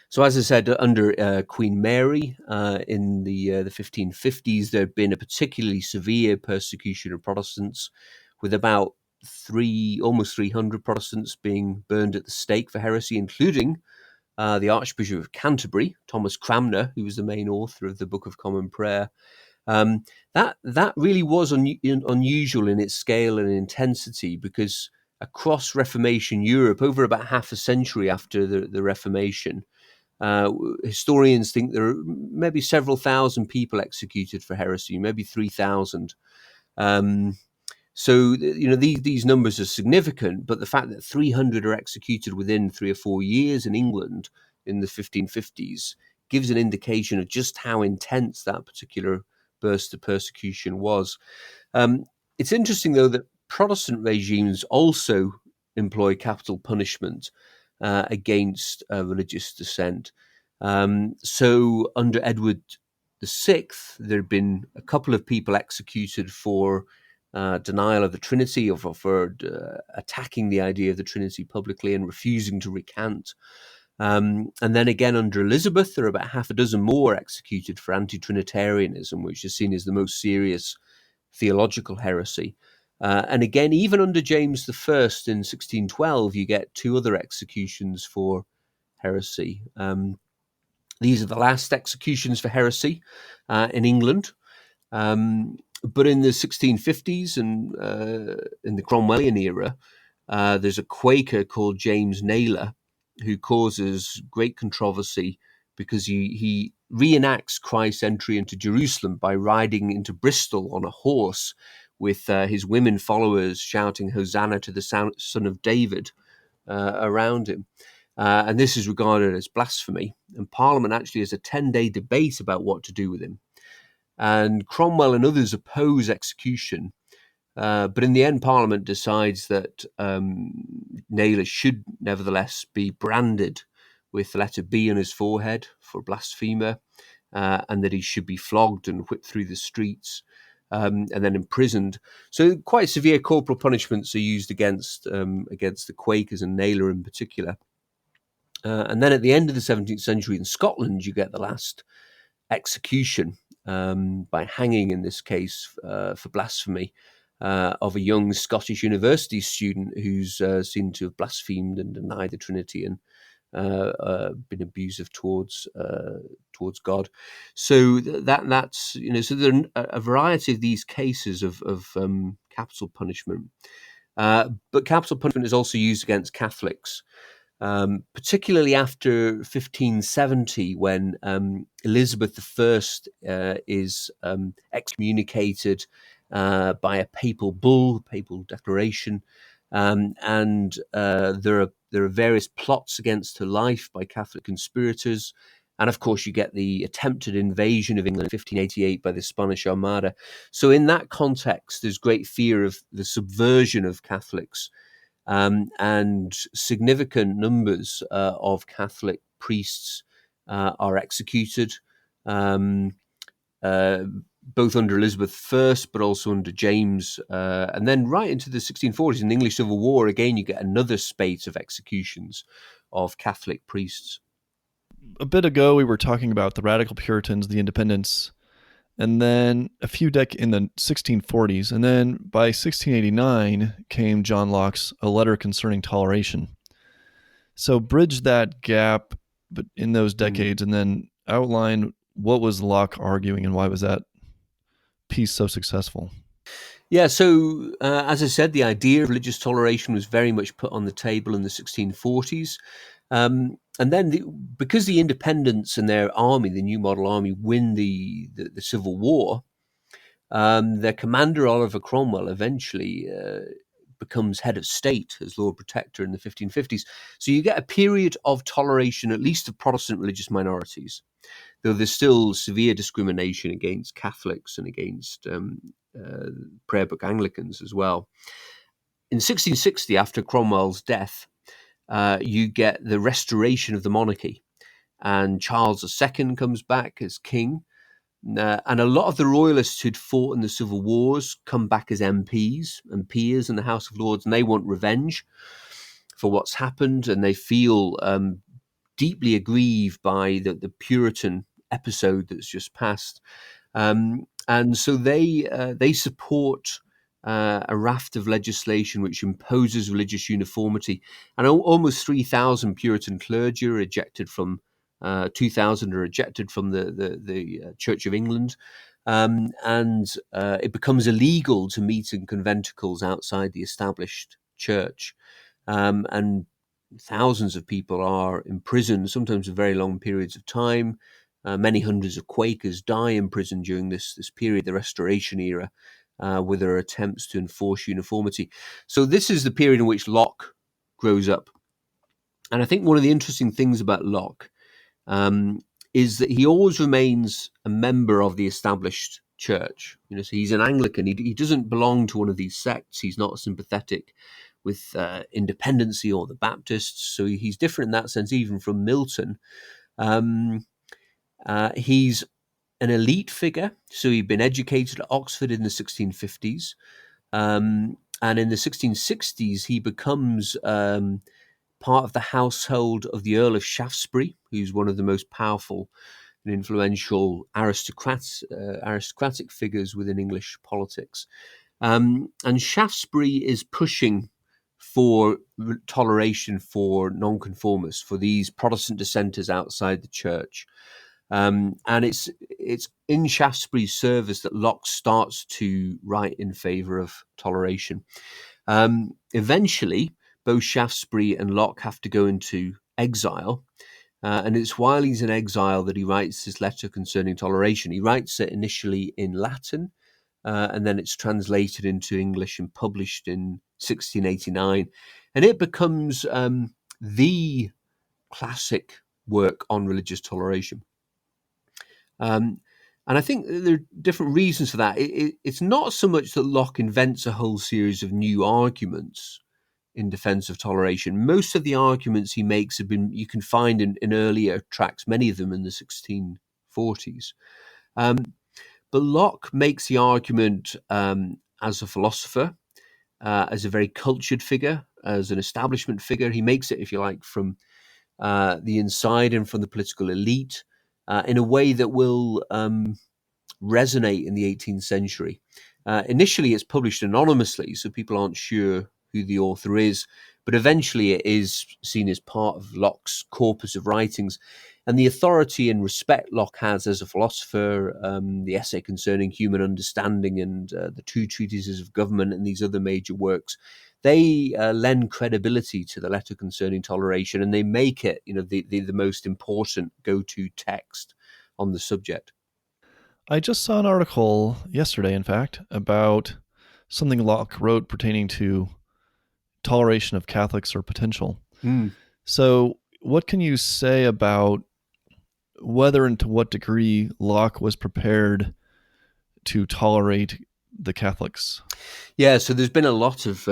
So, as I said, under Queen Mary in the 1550s, there had been a particularly severe persecution of Protestants, with about almost 300 Protestants being burned at the stake for heresy, including the Archbishop of Canterbury, Thomas Cranmer, who was the main author of the Book of Common Prayer. That really was unusual in its scale and intensity, because across Reformation Europe, over about half a century after the Reformation, historians think there are maybe several thousand people executed for heresy, maybe 3,000. So these numbers are significant, but the fact that 300 are executed within 3 or 4 years in England in the 1550s gives an indication of just how intense that particular burst of persecution was. It's interesting, though, that Protestant regimes also employ capital punishment against religious dissent. So under Edward VI, there had been a couple of people executed for denial of the Trinity, or for attacking the idea of the Trinity publicly and refusing to recant. And then again, under Elizabeth, there are about half a dozen more executed for anti-Trinitarianism, which is seen as the most serious theological heresy. And again, even under James I in 1612, you get 2 other executions for heresy. These are the last executions for heresy in England. But in the 1650s and in the Cromwellian era, there's a Quaker called James Naylor who causes great controversy because he reenacts Christ's entry into Jerusalem by riding into Bristol on a horse with his women followers shouting Hosanna to the Son of David around him. And this is regarded as blasphemy. And Parliament actually has a 10-day debate about what to do with him. And Cromwell and others oppose execution. But in the end, Parliament decides that Naylor should nevertheless be branded with the letter B on his forehead for blasphemer, and that he should be flogged and whipped through the streets, and then imprisoned. So quite severe corporal punishments are used against the Quakers and Naylor in particular. And then at the end of the 17th century in Scotland, you get the last execution by hanging, in this case, for blasphemy, of a young Scottish university student who's seen to have blasphemed and denied the Trinity and been abusive towards God. So that's so there are a variety of these cases of capital punishment. But capital punishment is also used against Catholics. Particularly after 1570, when Elizabeth I is excommunicated by a papal bull, papal declaration, and there are various plots against her life by Catholic conspirators. And of course, you get the attempted invasion of England in 1588 by the Spanish Armada. So in that context, there's great fear of the subversion of Catholics. And significant numbers of Catholic priests are executed, both under Elizabeth I, but also under James. And then right into the 1640s, in the English Civil War, again, you get another spate of executions of Catholic priests. A bit ago, we were talking about the radical Puritans, the Independents, and then in the 1640s, and then by 1689 came John Locke's A Letter Concerning Toleration. So bridge that gap but in those decades, and then outline what was Locke arguing and why was that peace so successful? Yeah, so as I said, the idea of religious toleration was very much put on the table in the 1640s. And then because the independents and their army, the New Model Army, win the Civil War, their commander, Oliver Cromwell, eventually becomes head of state as Lord Protector in the 1550s. So you get a period of toleration, at least of Protestant religious minorities, though there's still severe discrimination against Catholics and against prayer book Anglicans as well. In 1660, after Cromwell's death, you get the restoration of the monarchy, and Charles II comes back as king. And a lot of the royalists who'd fought in the civil wars come back as MPs and peers in the House of Lords, and they want revenge for what's happened, and they feel deeply aggrieved by the Puritan episode that's just passed. And so they support a raft of legislation which imposes religious uniformity. And almost 3,000 Puritan clergy are ejected from 2,000 are ejected from the Church of England, and it becomes illegal to meet in conventicles outside the established church, and thousands of people are imprisoned, sometimes for very long periods of time. Many hundreds of Quakers die in prison during this period, the Restoration era, with their attempts to enforce uniformity. So this is the period in which Locke grows up. And I think one of the interesting things about Locke is that he always remains a member of the established church. So he's an Anglican. He doesn't belong to one of these sects. He's not sympathetic with independency or the Baptists. So he's different in that sense, even from Milton. He's an elite figure. So he'd been educated at Oxford in the 1650s. And in the 1660s, he becomes part of the household of the Earl of Shaftesbury, who's one of the most powerful and influential aristocratic figures within English politics. And Shaftesbury is pushing for toleration for nonconformists, for these Protestant dissenters outside the church. And it's in Shaftesbury's service that Locke starts to write in favour of toleration. Eventually, both Shaftesbury and Locke have to go into exile. And it's while he's in exile that he writes his letter concerning toleration. He writes it initially in Latin, and then it's translated into English and published in 1689. And it becomes the classic work on religious toleration. And I think there are different reasons for that. It's not so much that Locke invents a whole series of new arguments in defense of toleration. Most of the arguments he makes you can find in earlier tracts, many of them in the 1640s. But Locke makes the argument as a philosopher, as a very cultured figure, as an establishment figure. He makes it, if you like, from the inside and from the political elite, in a way that will resonate in the 18th century. Initially, it's published anonymously, so people aren't sure who the author is, but eventually it is seen as part of Locke's corpus of writings. And the authority and respect Locke has as a philosopher, the essay concerning human understanding and the two treatises of government and these other major works, they lend credibility to the letter concerning toleration, and they make it, the most important go-to text on the subject. I just saw an article yesterday, in fact, about something Locke wrote pertaining to toleration of Catholics or potential. So, what can you say about whether and to what degree Locke was prepared to tolerate the Catholics? Yeah, so there's been a lot of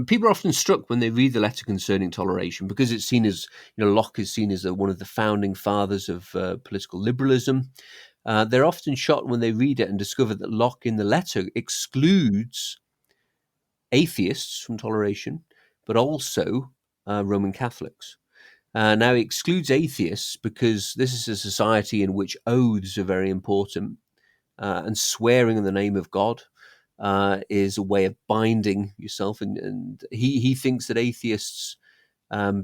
people are often struck when they read the letter concerning toleration, because it's seen as, Locke is seen as one of the founding fathers of political liberalism. They're often shocked when they read it and discover that Locke in the letter excludes atheists from toleration, but also Roman Catholics. Now, he excludes atheists because this is a society in which oaths are very important, and swearing in the name of God is a way of binding yourself. And he thinks that atheists,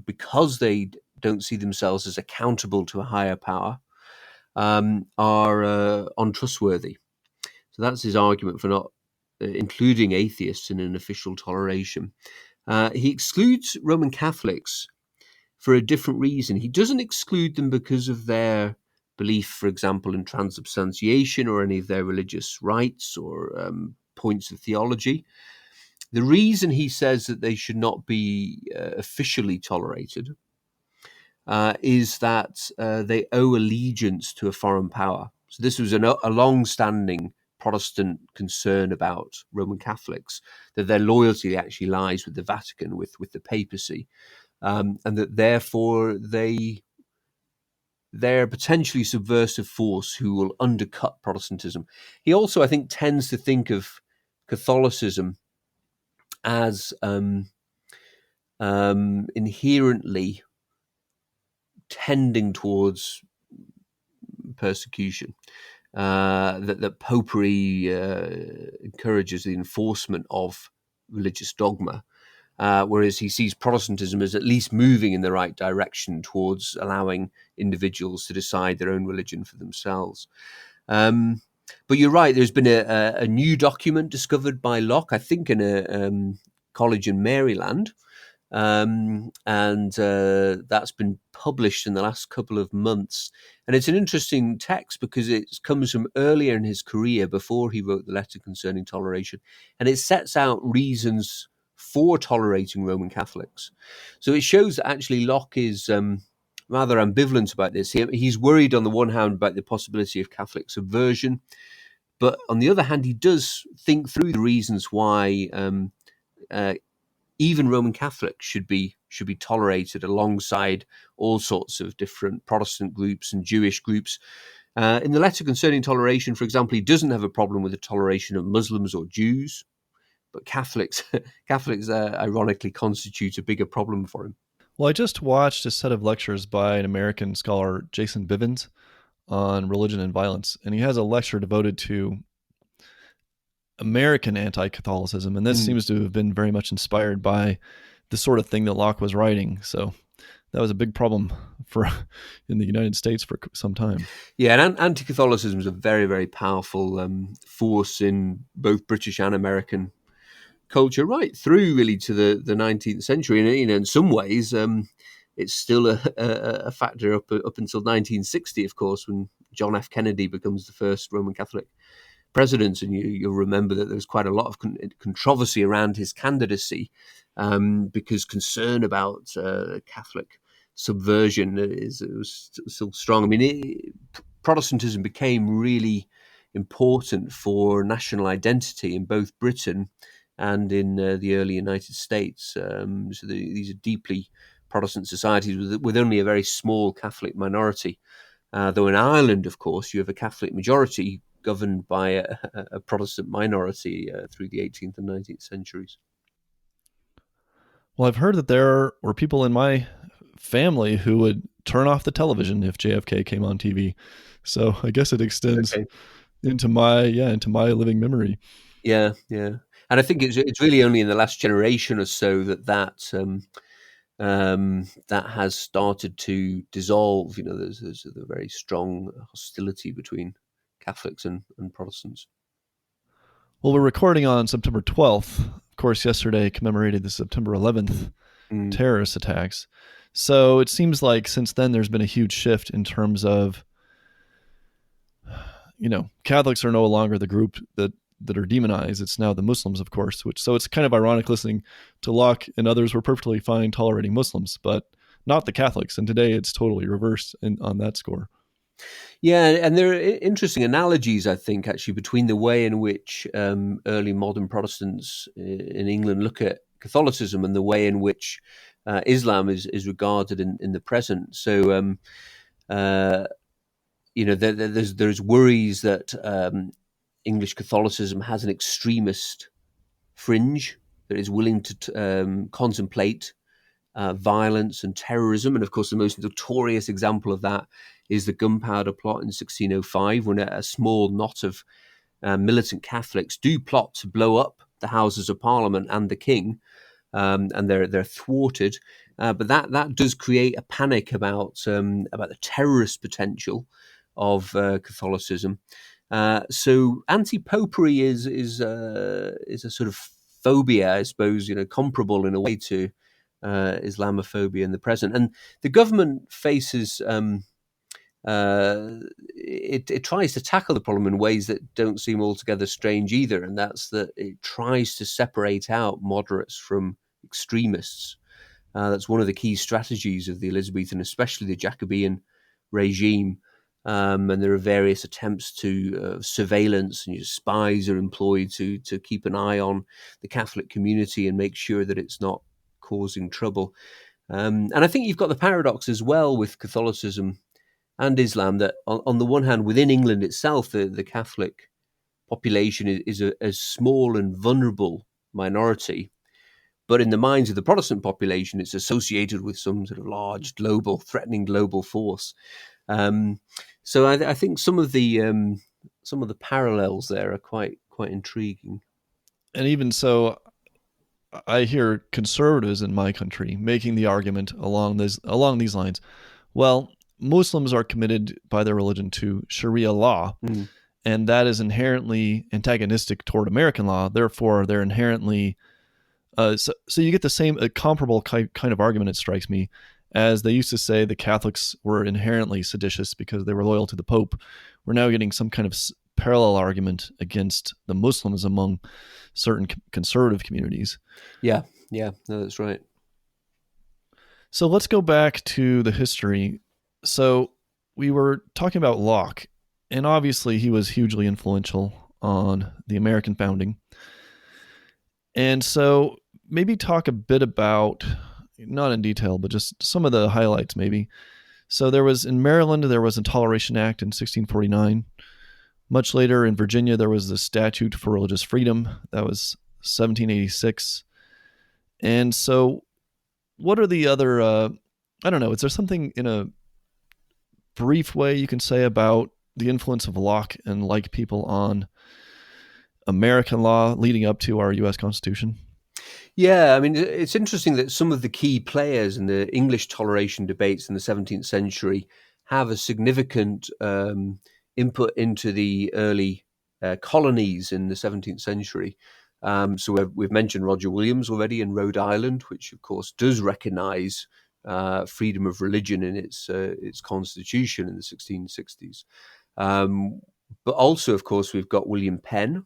because they don't see themselves as accountable to a higher power, are untrustworthy. So that's his argument for not including atheists in an official toleration. He excludes Roman Catholics for a different reason. He doesn't exclude them because of their belief, for example, in transubstantiation or any of their religious rites or points of theology. The reason he says that they should not be officially tolerated is that they owe allegiance to a foreign power. So this was a long-standing Protestant concern about Roman Catholics, that their loyalty actually lies with the Vatican, with the papacy, and that therefore they're a potentially subversive force who will undercut Protestantism. He also, I think, tends to think of Catholicism as inherently tending towards persecution. That popery encourages the enforcement of religious dogma, whereas he sees Protestantism as at least moving in the right direction towards allowing individuals to decide their own religion for themselves. But you're right, there's been a new document discovered by Locke, I think in a college in Maryland, and that's been published in the last couple of months. And it's an interesting text because it comes from earlier in his career, before he wrote the letter concerning toleration, and it sets out reasons for tolerating Roman Catholics. So it shows that actually Locke is rather ambivalent about this. He's worried on the one hand about the possibility of Catholic subversion, but on the other hand, he does think through the reasons why even Roman Catholics should be tolerated alongside all sorts of different Protestant groups and Jewish groups. In the letter concerning toleration, for example, he doesn't have a problem with the toleration of Muslims or Jews, but Catholics ironically constitute a bigger problem for him. Well, I just watched a set of lectures by an American scholar, Jason Bivens, on religion and violence, and he has a lecture devoted to American anti-Catholicism, and this seems to have been very much inspired by the sort of thing that Locke was writing. So that was a big problem in the United States for some time. Yeah, and anti-Catholicism is a very, very powerful force in both British and American culture, right through really to the 19th century. And in some ways, it's still a factor up until 1960, of course, when John F. Kennedy becomes the first Roman Catholic president. And you'll remember that there was quite a lot of controversy around his candidacy because concern about Catholic subversion was still strong. I mean, Protestantism became really important for national identity in both Britain and in the early United States. So these are deeply Protestant societies with only a very small Catholic minority. Though in Ireland, of course, you have a Catholic majority governed by a Protestant minority through the 18th and 19th centuries. Well, I've heard that there were people in my family who would turn off the television if JFK came on TV. So I guess it extends into my living memory. Yeah. And I think it's really only in the last generation or so that has started to dissolve. There's a very strong hostility between Catholics and Protestants. Well, we're recording on September 12th. Of course, yesterday commemorated the September 11th terrorist attacks. So it seems like since then there's been a huge shift in terms of, Catholics are no longer the group that are demonized. It's now the Muslims, of course. So it's kind of ironic listening to Locke and others were perfectly fine tolerating Muslims, but not the Catholics. And today it's totally reversed on that score. Yeah, and there are interesting analogies, I think, actually, between the way in which early modern Protestants in England look at Catholicism and the way in which Islam is regarded in the present. So, there's worries that English Catholicism has an extremist fringe that is willing to contemplate violence and terrorism. And of course, the most notorious example of that is the Gunpowder Plot in 1605, when a small knot of militant Catholics do plot to blow up the Houses of Parliament and the King, and they're thwarted. But that does create a panic about the terrorist potential of Catholicism. So anti-popery is a sort of phobia, I suppose, comparable in a way to Islamophobia in the present. And the government faces it tries to tackle the problem in ways that don't seem altogether strange either, and that's that it tries to separate out moderates from extremists. That's one of the key strategies of the Elizabethan, especially the Jacobean regime. And there are various attempts to surveillance, and spies are employed to keep an eye on the Catholic community and make sure that it's not causing trouble. And I think you've got the paradox as well with Catholicism and Islam that, on the one hand, within England itself, the Catholic population is a small and vulnerable minority. But in the minds of the Protestant population, it's associated with some sort of large, threatening global force. So I think some of the parallels there are quite intriguing. And even so, I hear conservatives in my country making the argument along these lines. Well, Muslims are committed by their religion to Sharia law, and that is inherently antagonistic toward American law. Therefore, they're inherently so you get the same comparable kind of argument, it strikes me, as they used to say the Catholics were inherently seditious because they were loyal to the Pope. We're now getting some kind of parallel argument against the Muslims among certain conservative communities. Yeah, no, that's right. So let's go back to the history. So we were talking about Locke, and obviously he was hugely influential on the American founding. And so maybe talk a bit about, not in detail, but just some of the highlights maybe. So in Maryland, there was a Toleration Act in 1649. Much later in Virginia, there was the Statute for Religious Freedom. That was 1786. And so what are the other, I don't know, is there something in a brief way you can say about the influence of Locke and like people on American law leading up to our U.S. Constitution? Yeah, I mean, it's interesting that some of the key players in the English toleration debates in the 17th century have a significant input into the early colonies in the 17th century. So we've mentioned Roger Williams already in Rhode Island, which of course does recognize freedom of religion in its constitution in the 1660s. But also, of course, we've got William Penn,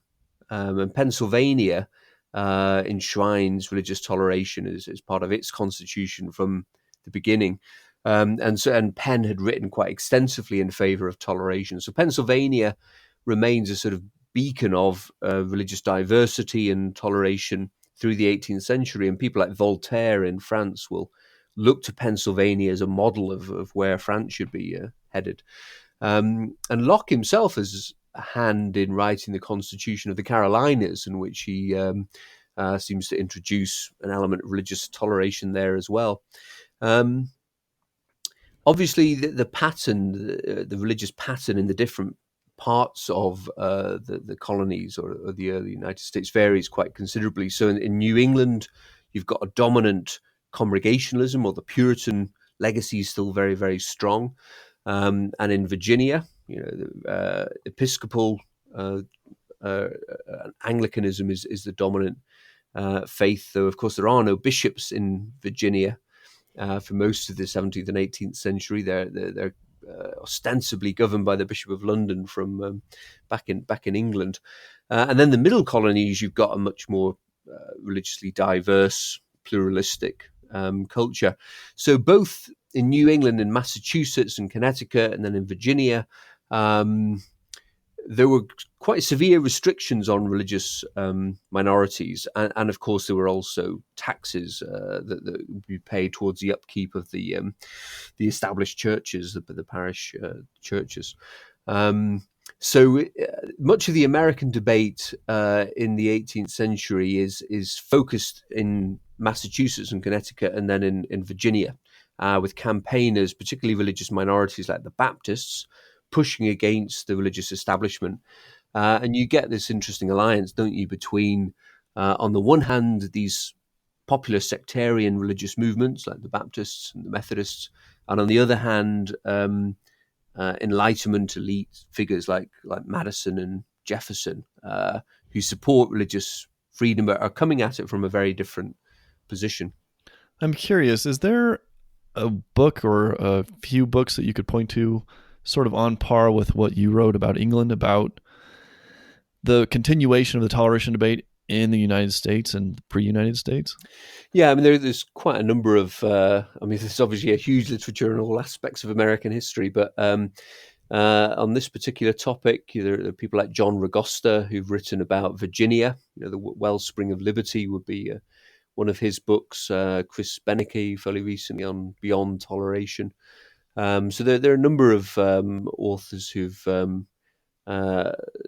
and Pennsylvania enshrines religious toleration as part of its constitution from the beginning. And Penn had written quite extensively in favor of toleration. So Pennsylvania remains a sort of beacon of religious diversity and toleration through the 18th century. And people like Voltaire in France will look to Pennsylvania as a model of where France should be headed. And Locke himself has a hand in writing the Constitution of the Carolinas, in which he seems to introduce an element of religious toleration there as well. Obviously, the pattern, the religious pattern in the different parts of the colonies or the early United States varies quite considerably. So in New England, you've got a dominant congregationalism, or the Puritan legacy is still very, very strong. And in Virginia, Episcopal Anglicanism is the dominant faith, though, of course, there are no bishops in Virginia for most of the 17th and 18th century. They're ostensibly governed by the Bishop of London from back in England. And then the middle colonies, you've got a much more religiously diverse, pluralistic culture. So both in New England and Massachusetts and Connecticut, and then in Virginia, there were quite severe restrictions on religious minorities. And of course, there were also taxes that would be paid towards the upkeep of the established churches, the parish churches. So much of the American debate in the 18th century is focused in Massachusetts and Connecticut, and then in Virginia, with campaigners, particularly religious minorities like the Baptists, pushing against the religious establishment. And you get this interesting alliance, don't you, between, on the one hand, these popular sectarian religious movements like the Baptists and the Methodists, and on the other hand, Enlightenment elite figures like Madison and Jefferson, who support religious freedom, but are coming at it from a very different position. I'm curious, is there a book or a few books that you could point to sort of on par with what you wrote about England, about the continuation of the toleration debate in the United States and pre-United States? Yeah, I mean, there's quite a number of. There's obviously a huge literature in all aspects of American history, but on this particular topic, there are people like John Ragosta who've written about Virginia. The Wellspring of Liberty would be one of his books. Chris Benecke, fairly recently, on Beyond Toleration. So there are a number of authors who've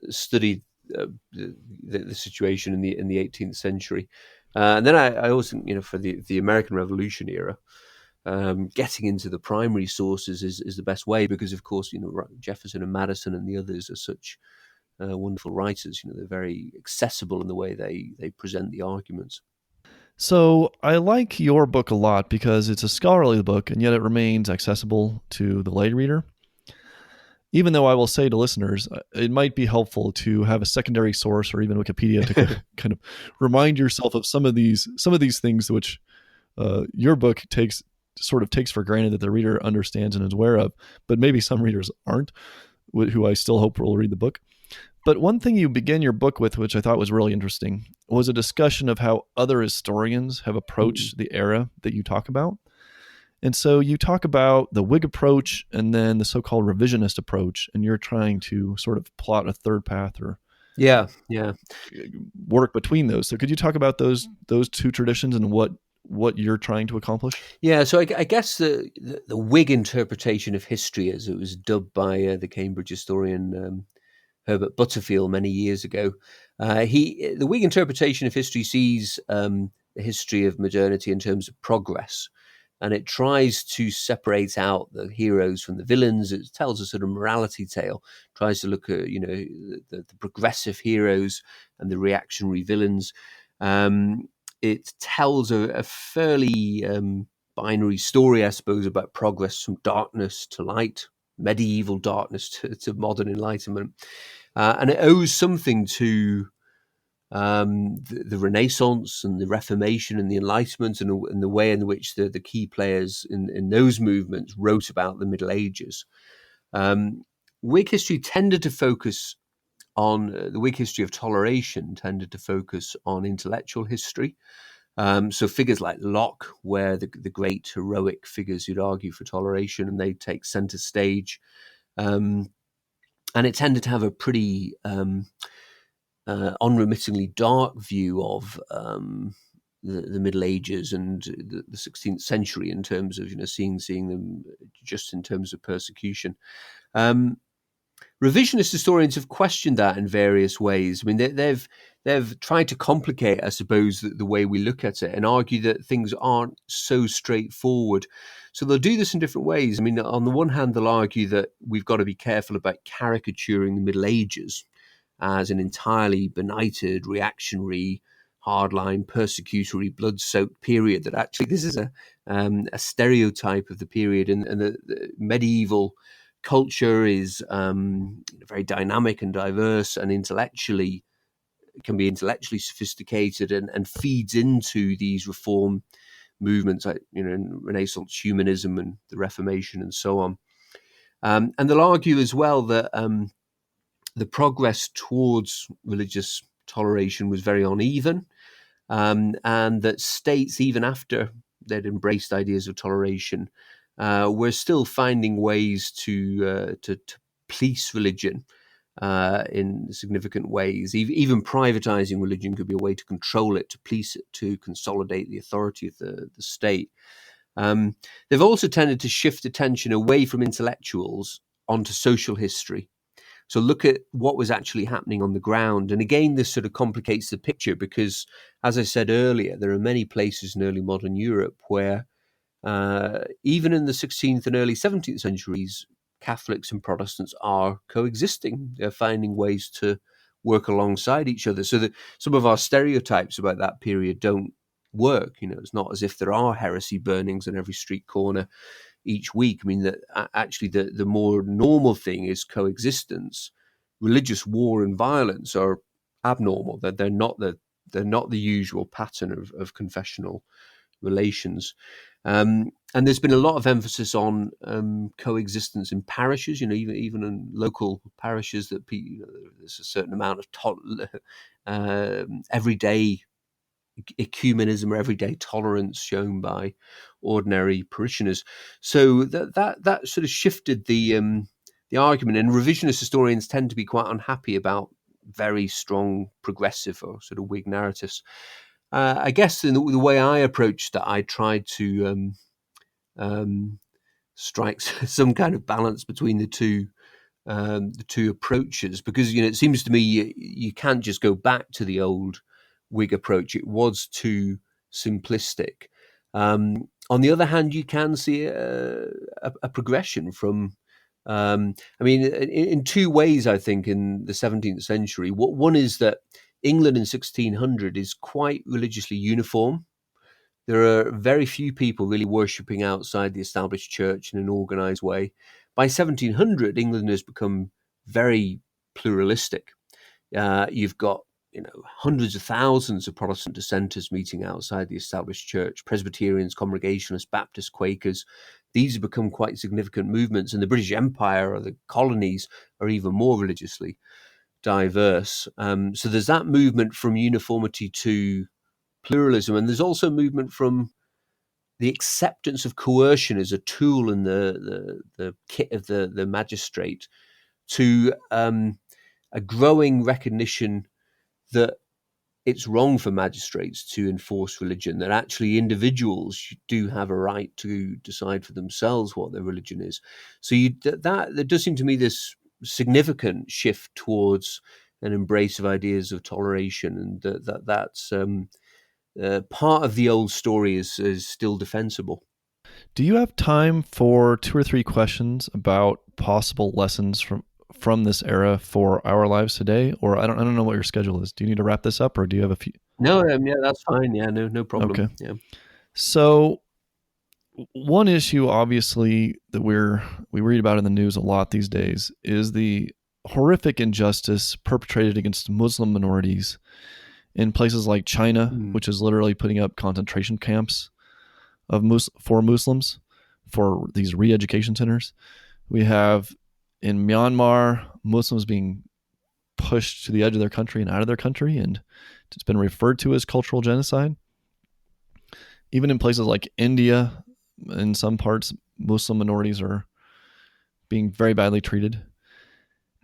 studied the situation in the 18th century. And then I always think, for the American Revolution era, getting into the primary sources is the best way, because, of course, Jefferson and Madison and the others are such wonderful writers. They're very accessible in the way they present the arguments. So I like your book a lot because it's a scholarly book, and yet it remains accessible to the lay reader. Even though I will say to listeners, it might be helpful to have a secondary source or even Wikipedia to kind of remind yourself of some of these things which your book takes for granted that the reader understands and is aware of, but maybe some readers aren't, who I still hope will read the book. But one thing you begin your book with, which I thought was really interesting, was a discussion of how other historians have approached the era that you talk about. And so you talk about the Whig approach and then the so-called revisionist approach, and you're trying to sort of plot a third path or yeah work between those. So could you talk about those two traditions and what you're trying to accomplish? Yeah, so I guess the Whig interpretation of history, as it was dubbed by the Cambridge historian Herbert Butterfield many years ago, the Whig interpretation of history sees the history of modernity in terms of progress. And it tries to separate out the heroes from the villains. It tells a sort of morality tale, tries to look at, the progressive heroes and the reactionary villains. It tells a fairly binary story, I suppose, about progress from darkness to light, medieval darkness to modern enlightenment. And it owes something to the Renaissance and the Reformation and the Enlightenment, and the way in which the key players in those movements wrote about the Middle Ages. Whig history tended to focus on the Whig history of toleration tended to focus on intellectual history. So figures like Locke, where the great heroic figures who'd argue for toleration, and they take center stage. And it tended to have a pretty unremittingly dark view of the Middle Ages and the 16th century in terms of seeing them just in terms of persecution. Revisionist historians have questioned that in various ways. I mean, they've tried to complicate, I suppose, the way we look at it, and argue that things aren't so straightforward. So they'll do this in different ways. I mean, on the one hand, they'll argue that we've got to be careful about caricaturing the Middle Ages as an entirely benighted, reactionary, hardline, persecutory, blood-soaked period. That actually this is a stereotype of the period, and the medieval culture is very dynamic and diverse, and can be intellectually sophisticated, and feeds into these reform movements like Renaissance humanism and the Reformation and so on. And they'll argue as well that the progress towards religious toleration was very uneven, and that states, even after they'd embraced ideas of toleration, were still finding ways to police religion in significant ways. Even privatizing religion could be a way to control it, to police it, to consolidate the authority of the state. They've also tended to shift attention away from intellectuals onto social history. So look at what was actually happening on the ground. And again, this sort of complicates the picture because, as I said earlier, there are many places in early modern Europe where even in the 16th and early 17th centuries, Catholics and Protestants are coexisting. They're finding ways to work alongside each other, so that some of our stereotypes about that period don't work. It's not as if there are heresy burnings on every street corner. each week. I mean, that actually the more normal thing is coexistence. Religious war and violence are abnormal. They're not the usual pattern of confessional relations. And there's been a lot of emphasis on coexistence in parishes. Even in local parishes, that there's a certain amount of everyday ecumenism or everyday tolerance shown by ordinary parishioners. So that sort of shifted the argument. And revisionist historians tend to be quite unhappy about very strong progressive or sort of Whig narratives. I guess in the way I approached that, I tried to strike some kind of balance between the two approaches, because it seems to me you can't just go back to the old Whig approach. It was too simplistic. On the other hand, you can see a progression from. In two ways, I think, in the 17th century. One is that England in 1600 is quite religiously uniform. There are very few people really worshipping outside the established church in an organized way. By 1700, England has become very pluralistic. You've got hundreds of thousands of Protestant dissenters meeting outside the established church, Presbyterians, Congregationalists, Baptists, Quakers. These have become quite significant movements, and the British Empire or the colonies are even more religiously diverse. So there's that movement from uniformity to pluralism, and there's also movement from the acceptance of coercion as a tool in the kit of the magistrate to a growing recognition that it's wrong for magistrates to enforce religion, that actually individuals do have a right to decide for themselves what their religion is. So there does seem to me this significant shift towards an embrace of ideas of toleration, and that's part of the old story is still defensible. Do you have time for 2 or 3 questions about possible lessons from this era for our lives today? Or I don't know what your schedule is. Do you need to wrap this up, or do you have a few? No, yeah, that's fine. Yeah, no problem. Okay. Yeah. So one issue, obviously, that we read about in the news a lot these days is the horrific injustice perpetrated against Muslim minorities in places like China, which is literally putting up concentration camps for Muslims for these re-education centers. We have in Myanmar Muslims being pushed to the edge of their country and out of their country, and it's been referred to as cultural genocide. Even in places like India, in some parts, Muslim minorities are being very badly treated.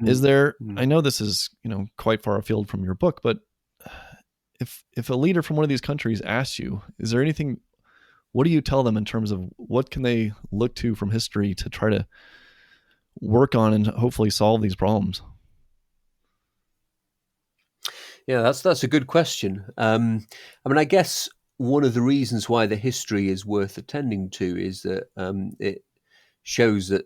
Is there? I know this is quite far afield from your book, but if a leader from one of these countries asks you, is there anything? What do you tell them in terms of what can they look to from history to try to work on and hopefully solve these problems? Yeah, that's a good question. I guess one of the reasons why the history is worth attending to is that it shows that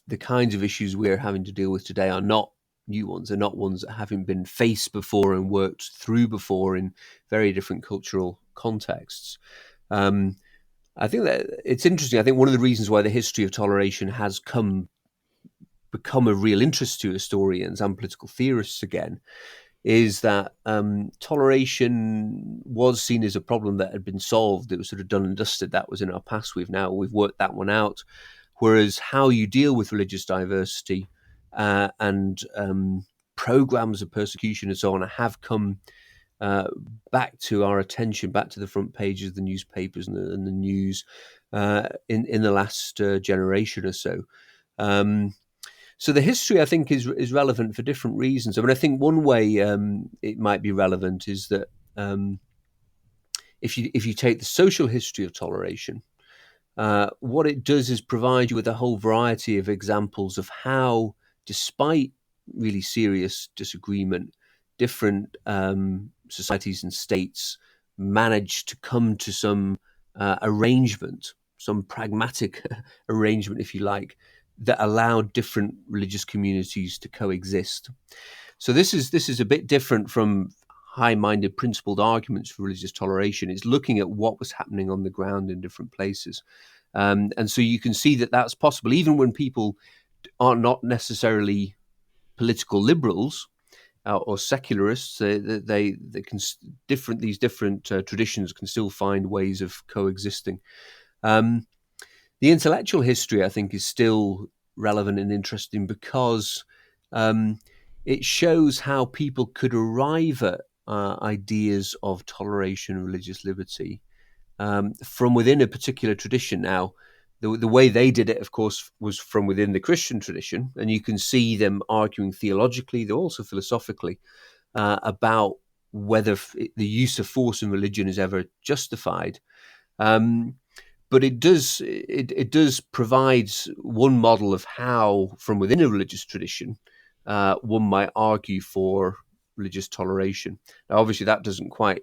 the kinds of issues we're having to deal with today are not new ones. They're not ones that haven't been faced before and worked through before in very different cultural contexts. I think that it's interesting. I think one of the reasons why the history of toleration has become a real interest to historians and political theorists again is that toleration was seen as a problem that had been solved. It was sort of done and dusted. That was in our past. We've worked that one out. Whereas how you deal with religious diversity and programs of persecution and so on have come back to our attention, back to the front pages of the newspapers and the news in the last generation or so. So the history, I think, is relevant for different reasons. I think one way it might be relevant is that if you take the social history of toleration, what it does is provide you with a whole variety of examples of how, despite really serious disagreement, different societies and states managed to come to some arrangement, some pragmatic arrangement, if you like, that allowed different religious communities to coexist. So this is a bit different from high-minded principled arguments for religious toleration. It's looking at what was happening on the ground in different places. And so you can see that that's possible, even when people are not necessarily political liberals or secularists. They can these different traditions can still find ways of coexisting. Um, the intellectual history, I think, is still relevant and interesting because it shows how people could arrive at ideas of toleration and religious liberty from within a particular tradition. Now, the way they did it, of course, was from within the Christian tradition, and you can see them arguing theologically, though also philosophically, about whether the use of force in religion is ever justified. But it does provide one model of how, from within a religious tradition, one might argue for religious toleration. Now, obviously, that doesn't quite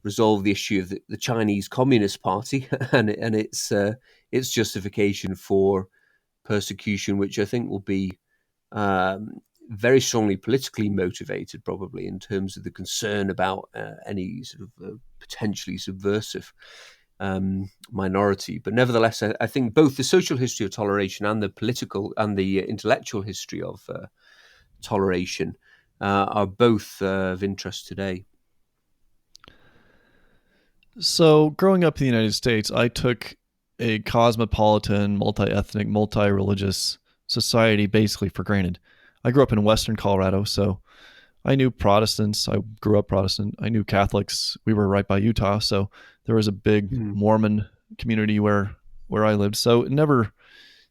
resolve the issue of the Chinese Communist Party and its justification for persecution, which I think will be very strongly politically motivated, probably in terms of the concern about any sort of potentially subversive minority. But nevertheless, I think both the social history of toleration and the political and the intellectual history of toleration are both of interest today. So, growing up in the United States, I took a cosmopolitan, multi-ethnic, multi-religious society basically for granted. I grew up in Western Colorado, so I knew Protestants. I grew up Protestant. I knew Catholics. We were right by Utah, so there was a big Mormon community where I lived. So it never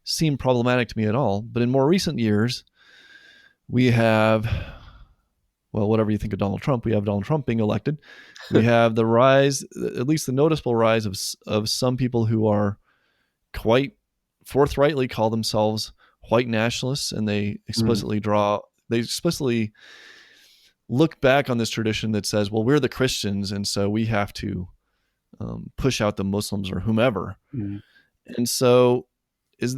seemed problematic to me at all. But in more recent years, we have, well, whatever you think of Donald Trump, we have Donald Trump being elected. We have the rise, at least the noticeable rise of some people who are quite forthrightly call themselves white nationalists, and they explicitly look back on this tradition that says, well, we're the Christians, and so we have to push out the Muslims or whomever. And so is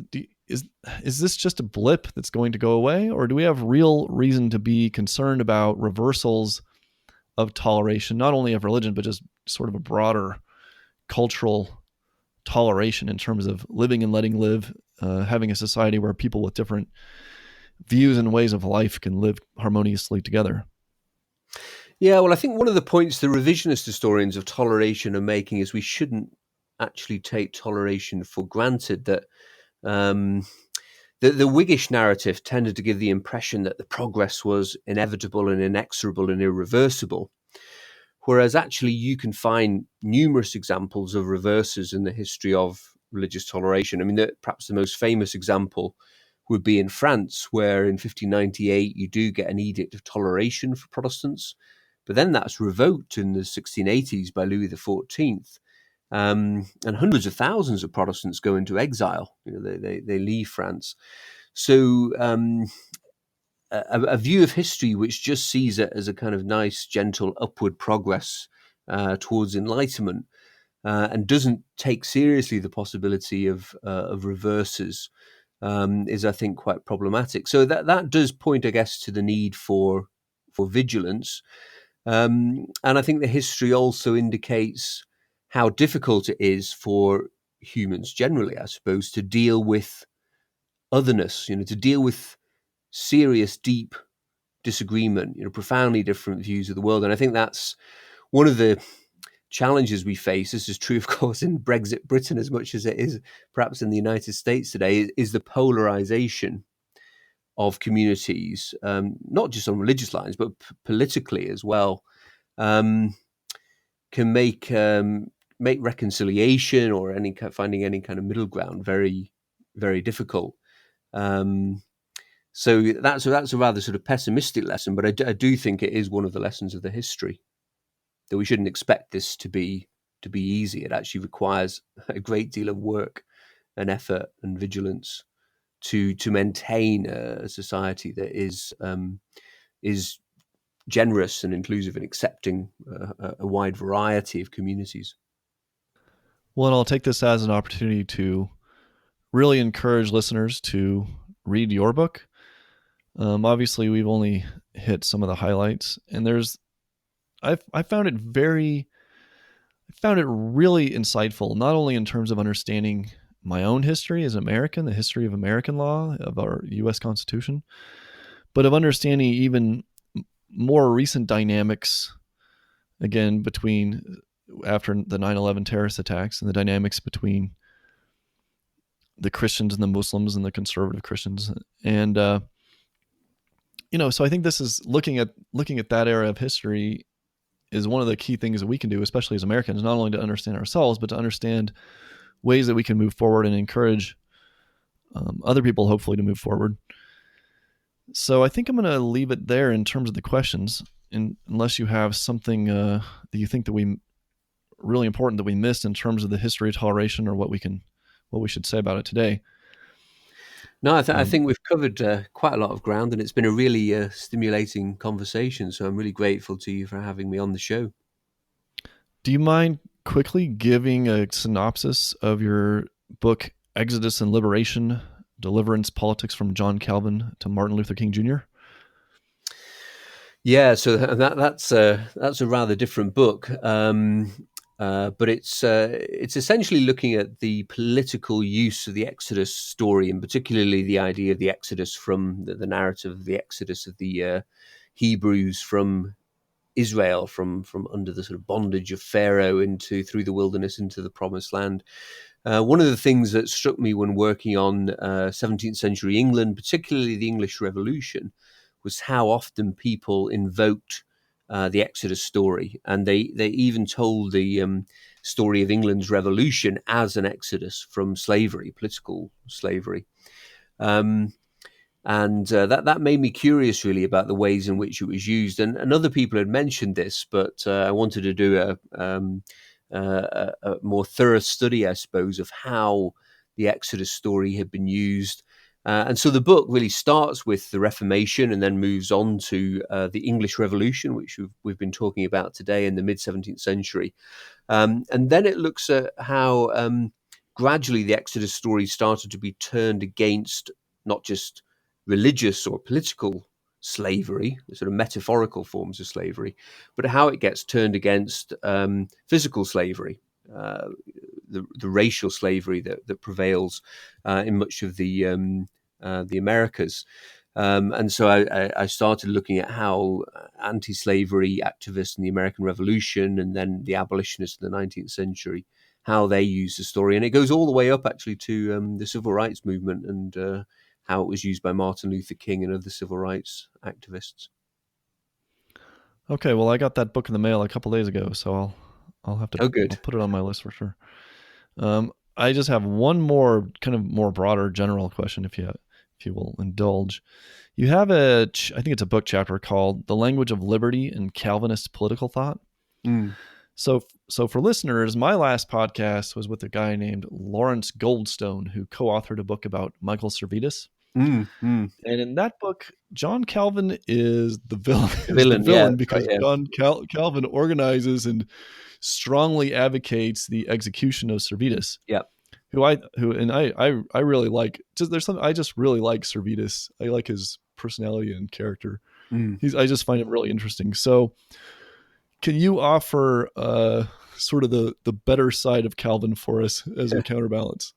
this just a blip that's going to go away, or do we have real reason to be concerned about reversals of toleration, not only of religion, but just sort of a broader cultural toleration in terms of living and letting live, having a society where people with different views and ways of life can live harmoniously together? Yeah, well, I think one of the points the revisionist historians of toleration are making is we shouldn't actually take toleration for granted. That the Whiggish narrative tended to give the impression that the progress was inevitable and inexorable and irreversible, whereas actually you can find numerous examples of reverses in the history of religious toleration. I mean, perhaps the most famous example would be in France, where in 1598 you do get an edict of toleration for Protestants, but then that's revoked in the 1680s by Louis XIV. And hundreds of thousands of Protestants go into exile. They leave France. So a view of history which just sees it as a kind of nice, gentle, upward progress towards enlightenment, and doesn't take seriously the possibility of reverses, is, I think, quite problematic. So that does point, I guess, to the need for vigilance. And I think the history also indicates how difficult it is for humans generally, I suppose, to deal with otherness, to deal with serious, deep disagreement, profoundly different views of the world. And I think that's one of the challenges we face. This is true, of course, in Brexit Britain as much as it is perhaps in the United States today, is the polarization of communities, not just on religious lines, but politically as well, can make reconciliation or finding any kind of middle ground very, very difficult. So that's a rather sort of pessimistic lesson, but I do think it is one of the lessons of the history, that we shouldn't expect this to be easy. It actually requires a great deal of work and effort and vigilance to maintain a society that is generous and inclusive and accepting a wide variety of communities. Well, and I'll take this as an opportunity to really encourage listeners to read your book. Obviously, we've only hit some of the highlights, and I found it really insightful, not only in terms of understanding my own history as American, the history of American law, of our U.S. Constitution, but of understanding even more recent dynamics, again, between after the 9/11 terrorist attacks and the dynamics between the Christians and the Muslims and the conservative Christians. And, so I think this is looking at that era of history is one of the key things that we can do, especially as Americans, not only to understand ourselves, but to understand ways that we can move forward and encourage other people, hopefully, to move forward. So I think I'm going to leave it there in terms of the questions, unless you have something that you think that really important that we missed in terms of the history of toleration, or what we should say about it today. No, I think we've covered quite a lot of ground, and it's been a really stimulating conversation. So I'm really grateful to you for having me on the show. Do you mind quickly giving a synopsis of your book, Exodus and Liberation, Deliverance Politics from John Calvin to Martin Luther King Jr.? Yeah, so that's a rather different book, but it's essentially looking at the political use of the Exodus story, and particularly the idea of the Exodus from the narrative of the Exodus of the Hebrews from Israel, from under the sort of bondage of Pharaoh through the wilderness into the Promised Land. One of the things that struck me when working on 17th century England, particularly the English Revolution, was how often people invoked the Exodus story, and they even told the story of England's revolution as an exodus from slavery, political slavery. And that made me curious, really, about the ways in which it was used. And other people had mentioned this, but I wanted to do a more thorough study, I suppose, of how the Exodus story had been used. And so the book really starts with the Reformation and then moves on to the English Revolution, which we've been talking about today, in the mid-17th century. And then it looks at how gradually the Exodus story started to be turned against not just religious or political slavery, sort of metaphorical forms of slavery, but how it gets turned against physical slavery, the racial slavery that prevails in much of the Americas. And so I started looking at how anti-slavery activists in the American Revolution, and then the abolitionists in the 19th century, how they used the story. And it goes all the way up, actually, to the Civil Rights Movement, and how it was used by Martin Luther King and other civil rights activists. Okay, well, I got that book in the mail a couple days ago, so I'll have to Oh, good. I'll put it on my list for sure. I just have one more kind of more broader general question, if you will indulge. You have I think it's a book chapter called "The Language of Liberty and Calvinist Political Thought." Mm. So for listeners, my last podcast was with a guy named Lawrence Goldstone, who co-authored a book about Michael Servetus. Mm. Mm. And in that book, John Calvin is the villain. Yeah, because right, yeah. John Calvin organizes and strongly advocates the execution of Servetus. Yeah. Who I really like. I just really like Servetus. I like his personality and character. I just find him really interesting. So, can you offer sort of the better side of Calvin for us as a counterbalance?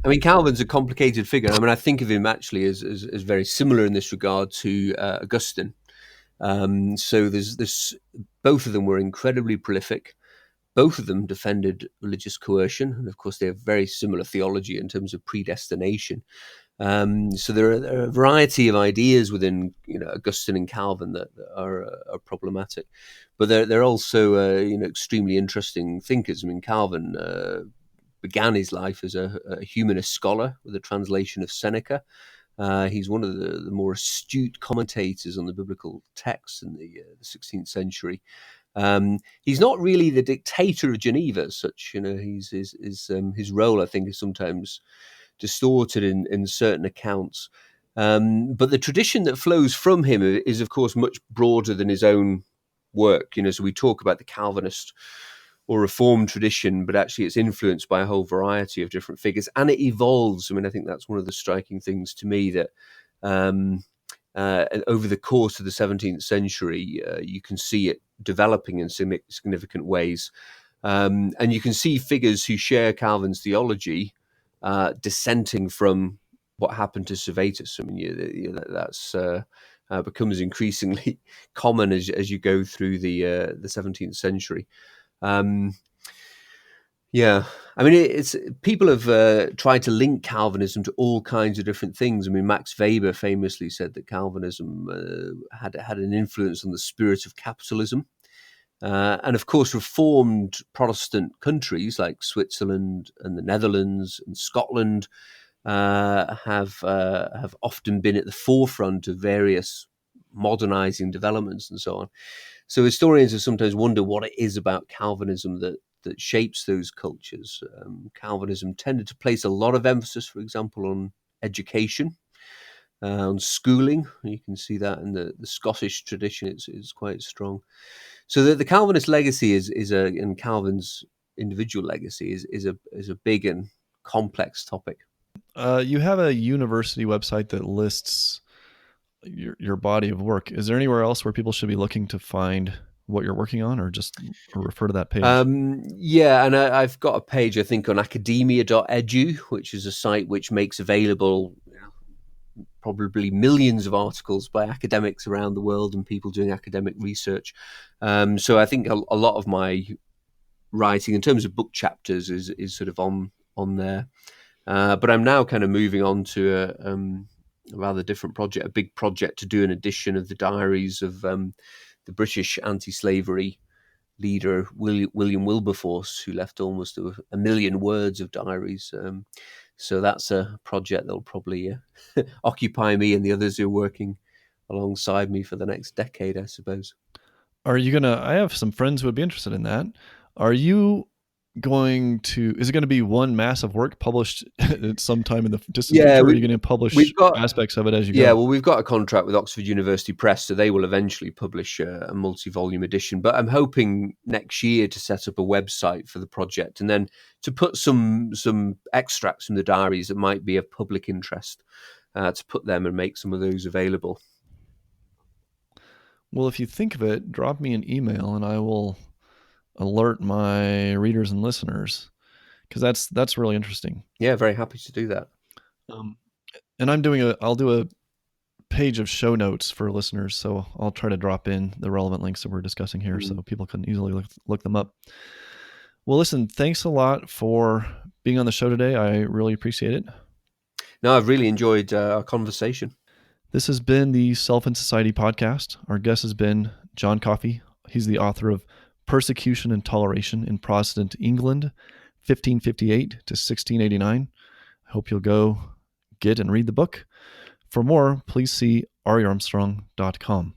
I mean, Calvin's a complicated figure. I mean, I think of him actually as very similar in this regard to Augustine. So there's both of them were incredibly prolific. Both of them defended religious coercion, and of course they have very similar theology in terms of predestination. So there are a variety of ideas within Augustine and Calvin that are problematic, but they're also extremely interesting thinkers. I mean, Calvin began his life as a humanist scholar with a translation of Seneca. He's one of the more astute commentators on the biblical texts in the 16th century. He's not really the dictator of Geneva as such. His role, I think, is sometimes distorted in certain accounts. But the tradition that flows from him is, of course, much broader than his own work. So we talk about the Calvinist or Reformed tradition, but actually it's influenced by a whole variety of different figures, and it evolves. I mean, I think that's one of the striking things to me, that over the course of the 17th century, you can see it developing in significant ways. And you can see figures who share Calvin's theology dissenting from what happened to Servetus. I mean, that's becomes increasingly common as you go through the 17th century. Yeah, I mean, it's people have tried to link Calvinism to all kinds of different things. I mean, Max Weber famously said that Calvinism had an influence on the spirit of capitalism. And of course, Reformed Protestant countries like Switzerland and the Netherlands and Scotland have often been at the forefront of various modernizing developments and so on. So historians have sometimes wondered what it is about Calvinism that shapes those cultures. Calvinism tended to place a lot of emphasis, for example, on education, on schooling. You can see that in the Scottish tradition; it's quite strong. So the Calvinist legacy and Calvin's individual legacy is a big and complex topic. You have a university website that lists your body of work. Is there anywhere else where people should be looking to find what you're working on, or refer to that page? Yeah, and I've got a page, I think, on academia.edu, which is a site which makes available probably millions of articles by academics around the world and people doing academic research. So I think a lot of my writing in terms of book chapters is sort of on there. But I'm now kind of moving on to a rather different project, a big project to do an edition of the diaries of the British anti-slavery leader William Wilberforce, who left almost a million words of diaries. So that's a project that'll probably occupy me and the others who are working alongside me for the next decade, I suppose. Are you gonna? I have some friends who would be interested in that. Are you going to? Is it going to be one massive work published at some time in the distant future, or are you going to publish aspects of it as you go? Yeah, well, we've got a contract with Oxford University Press, so they will eventually publish a multi-volume edition. But I'm hoping next year to set up a website for the project, and then to put some extracts from the diaries that might be of public interest, to put them and make some of those available. Well, if you think of it, drop me an email and I will alert my readers and listeners, because that's really interesting. Yeah, very happy to do that. And I'll do a page of show notes for listeners, so I'll try to drop in the relevant links that we're discussing here so people can easily look them up. Well, listen, thanks a lot for being on the show today. I really appreciate it. No, I've really enjoyed our conversation. This has been the Self and Society podcast. Our guest has been John Coffey. He's the author of Persecution and Toleration in Protestant England, 1558 to 1689. I hope you'll go get and read the book. For more, please see ariarmstrong.com.